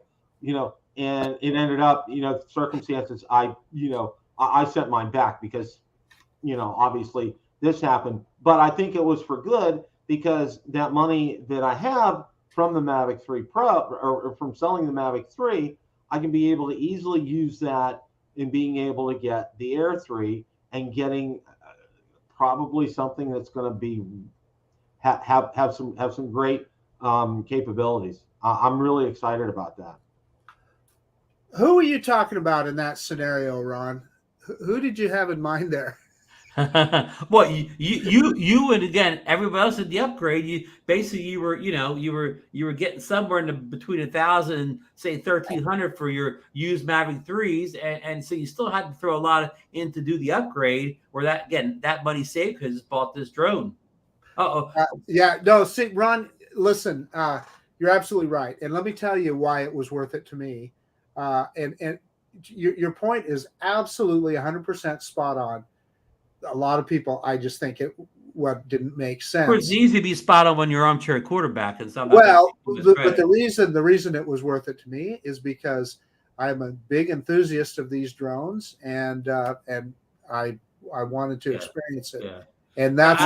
And it ended up, circumstances, I sent mine back because, obviously this happened, but I think it was for good, because that money that I have from the Mavic 3 Pro or from selling the Mavic 3, I can be able to easily use that in being able to get the Air 3 and getting probably something that's going to be have some great capabilities. I'm really excited about that. Who are you talking about in that scenario, Ron? Who did you have in mind there? Well, you and again everybody else at the upgrade. You were getting somewhere between 1,000 and say 1,300 for your used Mavic 3s, and so you still had to throw a lot in to do the upgrade. Where that money saved because it's bought this drone. See, Ron, listen, you're absolutely right, and let me tell you why it was worth it to me. And your point is absolutely 100% spot on. A lot of people, I just think what didn't make sense. It's easy to be spot on when you're armchair quarterback and stuff. Well, but the reason it was worth it to me is because I'm a big enthusiast of these drones, and I wanted to experience it, and that's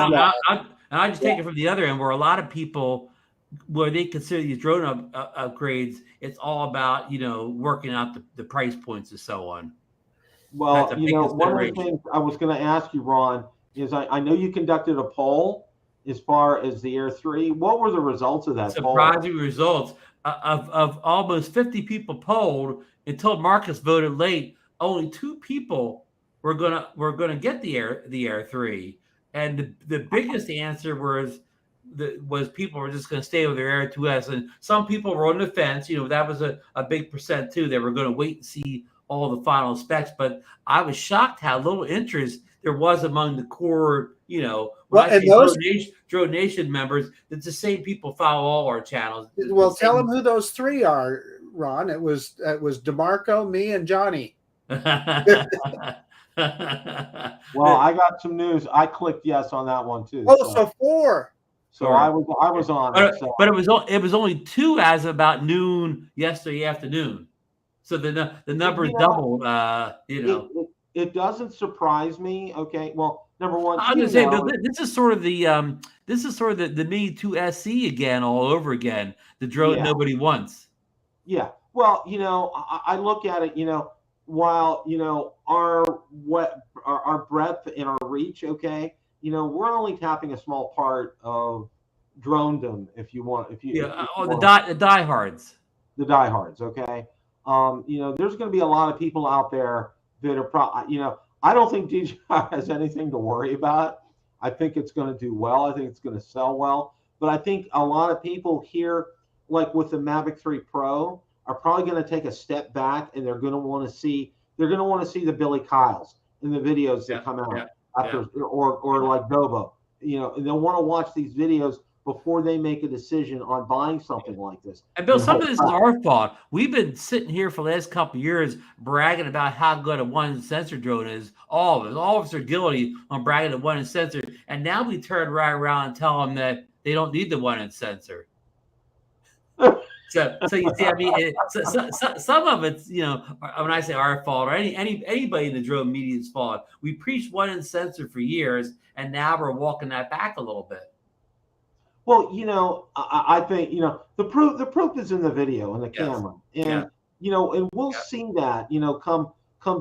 I just take it from the other end, where a lot of people, where they consider these drone upgrades, it's all about working out the price points and so on. Well, one of the things I was going to ask you, Ron, is I know you conducted a poll as far as the Air 3. What were the results of that poll? Surprising results. Of almost 50 people polled, until Marcus voted late, only 2 people were gonna get the Air 3, and the biggest answer was people were just going to stay with their Air 2S, and some people were on the fence. That was a big percent too. They were going to wait and see all the final specs, but I was shocked how little interest there was among the core, Drone Nation members. That's the same people follow all our channels. Well, tell them who those 3 are, Ron. It was DeMarco, me, and Johnny. Well, I got some news. I clicked yes on that one too. So 4. So I was on it. But it was only 2 as of about noon yesterday afternoon. So the numbers doubled. It doesn't surprise me. Okay, well, number one, I'm going to say, but this is sort of the Mini 2 SC again, all over again. The drone nobody wants. Yeah. Well, I look at it. While our breadth and our reach, okay, we're only tapping a small part of dronedom. The diehards. The diehards, okay. There's going to be a lot of people out there that are I don't think DJI has anything to worry about. I think it's going to do well. I think it's going to sell well. But I think a lot of people here, like with the Mavic 3 Pro, are probably going to take a step back, and they're going to want to see the Billy Kyles in the videos that come out after, or like Bobo. And they'll want to watch these videos before they make a decision on buying something like this. And Bill, some of this is our fault. We've been sitting here for the last couple of years bragging about how good a one sensor drone is. All of us are guilty on bragging at one sensor, and now we turn right around and tell them that they don't need the one sensor. So you see, I mean, some of it's, you know, when I say our fault or anybody in the drone media's fault, we preached one sensor for years, and now we're walking that back a little bit. Well, you know, I think, you know, the proof is in the video and the camera, and you know, and we'll see that, you know, come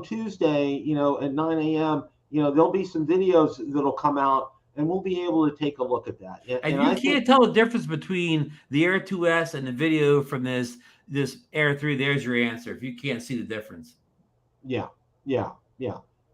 Tuesday, you know, at 9 a.m. You know, there'll be some videos that'll come out, and we'll be able to take a look at that. And you can't tell the difference between the Air 2S and the video from this Air 3. There's your answer. If you can't see the difference. Yeah. You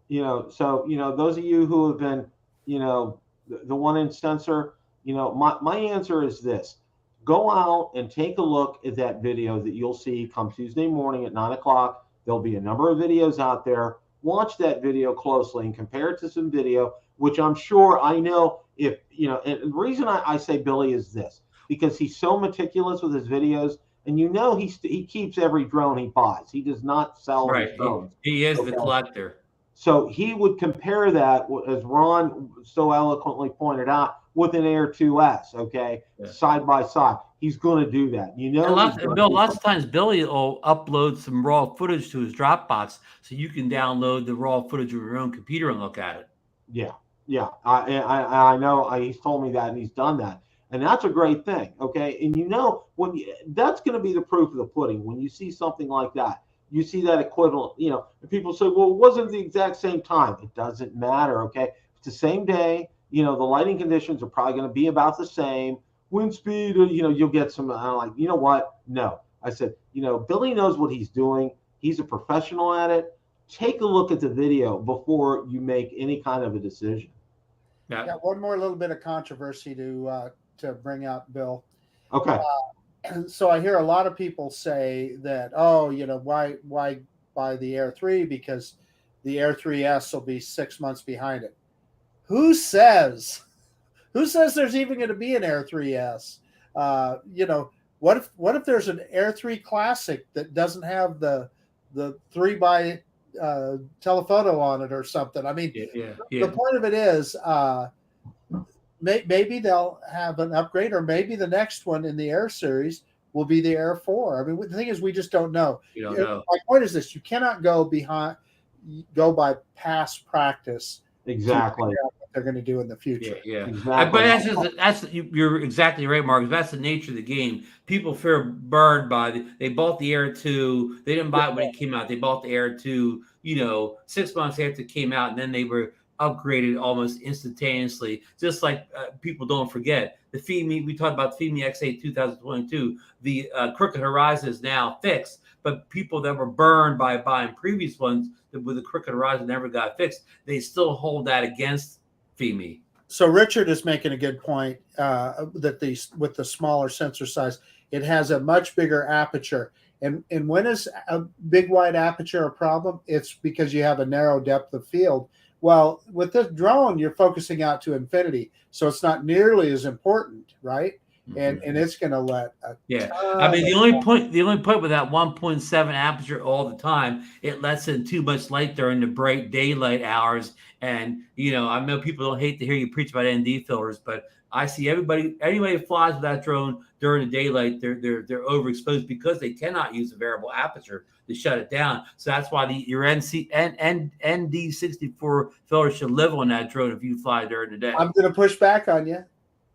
know, so, you know, those of you who have been, you know, the 1-inch sensor, you know, my answer is this: go out and take a look at that video that you'll see come Tuesday morning at 9 o'clock. There'll be a number of videos out there. Watch that video closely and compare it to some video, which I'm sure, I know, if, you know, and the reason I say Billy is this, because he's so meticulous with his videos, and you know, he keeps every drone he buys. He does not sell his drones. He is the collector. So he would compare that, as Ron so eloquently pointed out, with an Air 2S, okay, side by side. He's going to do that. You know, lots of times Billy will upload some raw footage to his Dropbox, so you can download the raw footage of your own computer and look at it. Yeah. I know. He's told me that, and he's done that, and that's a great thing. Okay, and you know, that's going to be the proof of the pudding when you see something like that. You see that equivalent, you know, and people say, well, it wasn't the exact same time. It doesn't matter, okay? It's the same day. You know, the lighting conditions are probably going to be about the same. Wind speed, you know, you'll get some, like, you know what? No. I said, you know, Billy knows what he's doing. He's a professional at it. Take a look at the video before you make any kind of a decision. Yeah, one more little bit of controversy to bring up, Bill. Okay. So I hear a lot of people say that, oh, you know, why buy the Air 3 because the Air 3S will be 6 months behind it. Who says there's even going to be an Air 3S? You know, what if there's an Air 3 Classic that doesn't have the 3x telephoto on it or something? I mean, the point of it is, maybe they'll have an upgrade, or maybe the next one in the Air series will be the Air 4. I mean, the thing is, we just don't know. You don't know. My point is this: you cannot go by past practice. Exactly. What they're going to do in the future. Yeah. Exactly. But you're exactly right, Marcus. That's the nature of the game. People feel burned by they bought the Air 2. They didn't buy it when it came out. They bought the Air 2, you know, 6 months after it came out, and then they were upgraded almost instantaneously. Just like people don't forget the Fimi. We talked about the Fimi X8 2022. The Crooked Horizon is now fixed, but people that were burned by buying previous ones with the Crooked Horizon never got fixed, they still hold that against Fimi. So Richard is making a good point that with the smaller sensor size, it has a much bigger aperture. And when is a big wide aperture a problem? It's because you have a narrow depth of field. Well, with this drone, you're focusing out to infinity, so it's not nearly as important, right? And it's going to let I mean, the only point with that 1.7 aperture all the time, it lets in too much light during the bright daylight hours. And you know, I know people don't hate to hear you preach about ND filters, but I see anybody who flies with that drone during the daylight, they're overexposed because they cannot use a variable aperture to shut it down. So that's why your ND64 filter should live on that drone if you fly during the day. I'm going to push back on you.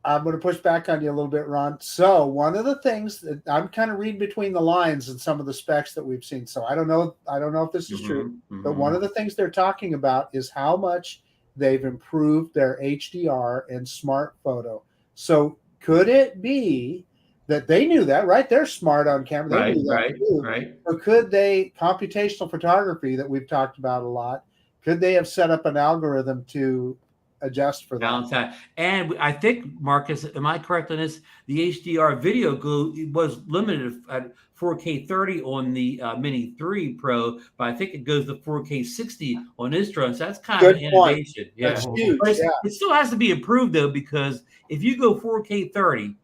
a little bit, Ron. So one of the things that I'm kind of reading between the lines in some of the specs that we've seen. So I don't know if this is true, but one of the things they're talking about is how much they've improved their HDR and smart photo. So could it be that they knew that, right? They're smart on camera. They knew that too. Right. Or could they, computational photography that we've talked about a lot, could they have set up an algorithm to adjust for that. Balance that. And I think, Marcus, am I correct on this? The HDR video was limited at 4K 30 on the Mini 3 Pro, but I think it goes to 4K 60 on this drone. So that's kind of an innovation. Yeah. That's huge. But it still has to be improved, though, because if you go 4K 30,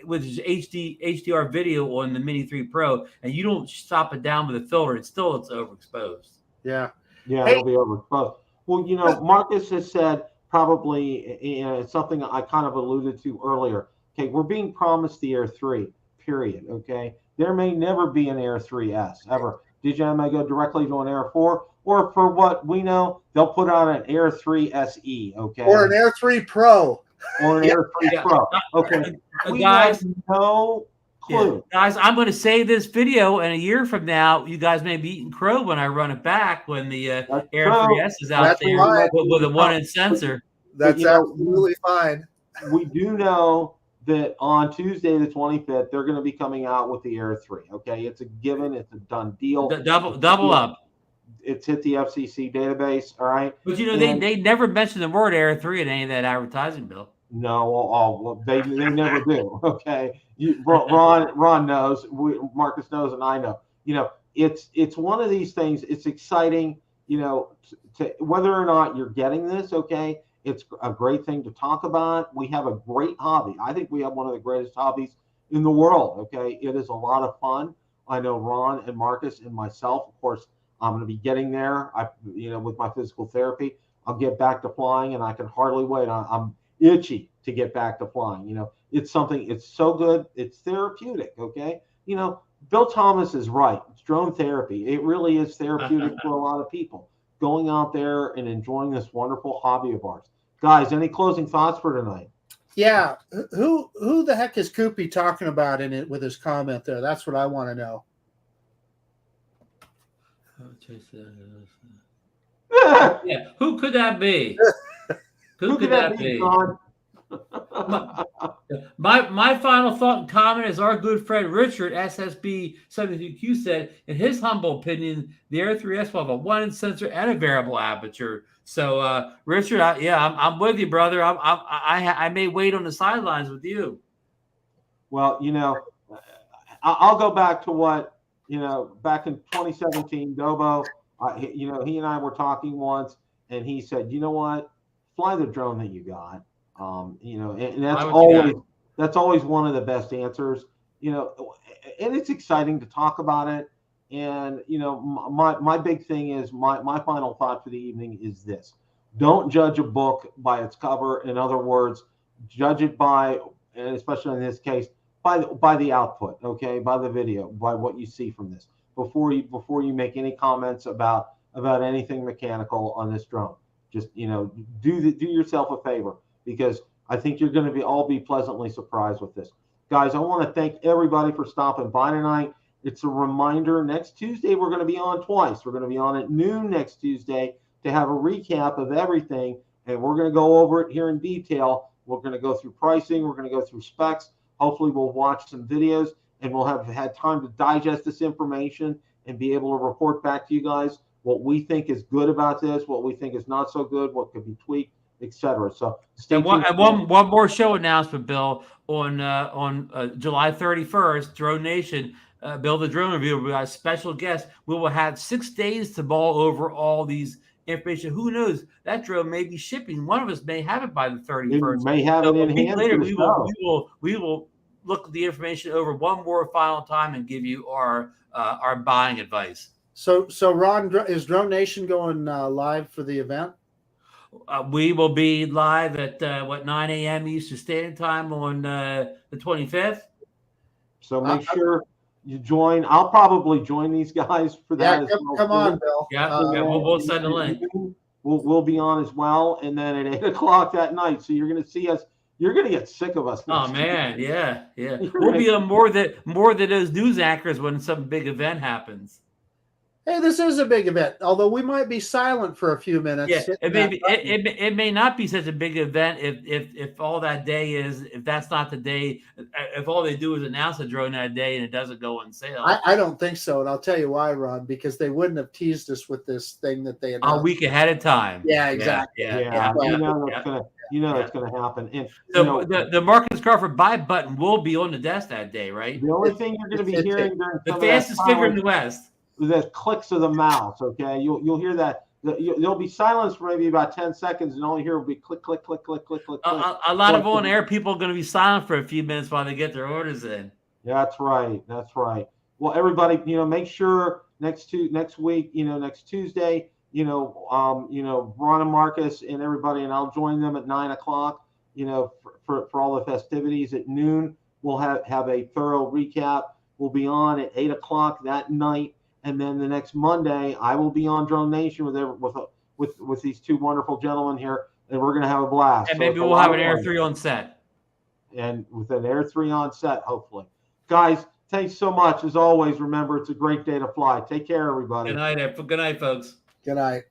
which is HDR video on the Mini 3 Pro, and you don't stop it down with a filter, it's overexposed. Yeah. Yeah, it'll be overexposed. Well, you know, Marcus has said probably, you know, it's something I kind of alluded to earlier. Okay, we're being promised the Air 3, period. Okay, there may never be an Air 3S ever. DJI may go directly to an Air 4, or for what we know, they'll put out an Air 3 SE. Okay, or an Air 3 Pro. Or an Air 3 Pro. Okay, we guys, have no clue. Guys, I'm going to save this video, and a year from now, you guys may be eating crow when I run it back when the Air 3S is out there with a 1-inch sensor. That's absolutely fine. We do know that on Tuesday, the 25th, they're going to be coming out with the Air 3. Okay, it's a given. It's a done deal. Double up. It's hit the FCC database. All right. But you know, they never mentioned the word Air 3 in any of that advertising, Bill. No, they never do. Okay, Ron knows, Marcus knows, and I know. You know, it's one of these things. It's exciting. You know, to whether or not you're getting this. Okay, it's a great thing to talk about. We have a great hobby. I think we have one of the greatest hobbies in the world. Okay, it is a lot of fun. I know Ron and Marcus and myself. Of course, I'm going to be getting there. With my physical therapy, I'll get back to flying, and I can hardly wait. I'm itchy to get back to flying. You know, it's something, it's so good, it's therapeutic. Okay, you know, Bill Thomas is right. It's drone therapy. It really is therapeutic for a lot of people, going out there and enjoying this wonderful hobby of ours. Guys, any closing thoughts for tonight? Yeah, who the heck is Koopy talking about in it with his comment there? That's what I want to know. Yeah, who could that be? Who could that be? My final thought and comment is our good friend Richard, SSB72Q, said, in his humble opinion, the Air 3S will have a 1-inch sensor and a variable aperture. So, Richard, I'm with you, brother. I may wait on the sidelines with you. Well, you know, I'll go back to what, you know, back in 2017, Dobo, you know, he and I were talking once, and he said, you know what? Fly the drone that you got, you know, and that's always one of the best answers, you know, and it's exciting to talk about it. And, you know, my big thing is my final thought for the evening is this: don't judge a book by its cover. In other words, judge it by, and especially in this case, by the output, okay, by the video, by what you see from this, before you make any comments about anything mechanical on this drone. Just, you know, do yourself a favor, because I think you're going to all be pleasantly surprised with this. Guys, I want to thank everybody for stopping by tonight. It's a reminder, next Tuesday we're going to be on twice. We're going to be on at noon next Tuesday to have a recap of everything, and we're going to go over it here in detail. We're going to go through pricing. We're going to go through specs. Hopefully we'll watch some videos, and we'll have had time to digest this information and be able to report back to you guys what we think is good about this, what we think is not so good, what could be tweaked, etc. So stay tuned. And one more show announcement, Bill, on July 31st, Drone Nation, Bill the Drone Reviewer, we got a special guest. We will have 6 days to mull over all these information. Who knows? That drone may be shipping. One of us may have it by the 31st. It may have it in hand. Later, we will look at the information over one more final time and give you our buying advice. So Ron, is Drone Nation going live for the event? We will be live at 9 a.m. Eastern Standard Time on the 25th. So make sure you join. I'll probably join these guys for that. Yeah, come on, Bill. Yeah, we'll send a link. We'll be on as well, and then at 8 o'clock that night. So you're going to see us. You're going to get sick of us. Oh man, yeah. We'll be on more than those news anchors when some big event happens. Hey, this is a big event, although we might be silent for a few minutes. Yeah, it may not be such a big event if all that day is, if that's not the day, if all they do is announce a drone that day and it doesn't go on sale. I don't think so, and I'll tell you why, Ron, because they wouldn't have teased us with this thing that they announced a week ahead of time. Yeah, exactly. Yeah, it's gonna happen. And so the Marcus Crawford buy button will be on the desk that day, right? The only thing you're going to be hearing during the fastest finger in the West. The clicks of the mouse. Okay, you'll hear that. There'll be silence for maybe about 10 seconds, and all you hear will be click, click, click, click, click, click. A lot of on-air people are going to be silent for a few minutes while they get their orders in. That's right. That's right. Well, everybody, make sure next week, next Tuesday, Ron and Marcus and everybody, and I'll join them at 9 o'clock. For all the festivities at noon, we'll have a thorough recap. We'll be on at 8 o'clock that night. And then the next Monday, I will be on Drone Nation with these two wonderful gentlemen here, and we're going to have a blast. And maybe we'll have an Air 3 on set. And with an Air 3 on set, hopefully. Guys, thanks so much. As always, remember, it's a great day to fly. Take care, everybody. Good night, folks. Good night.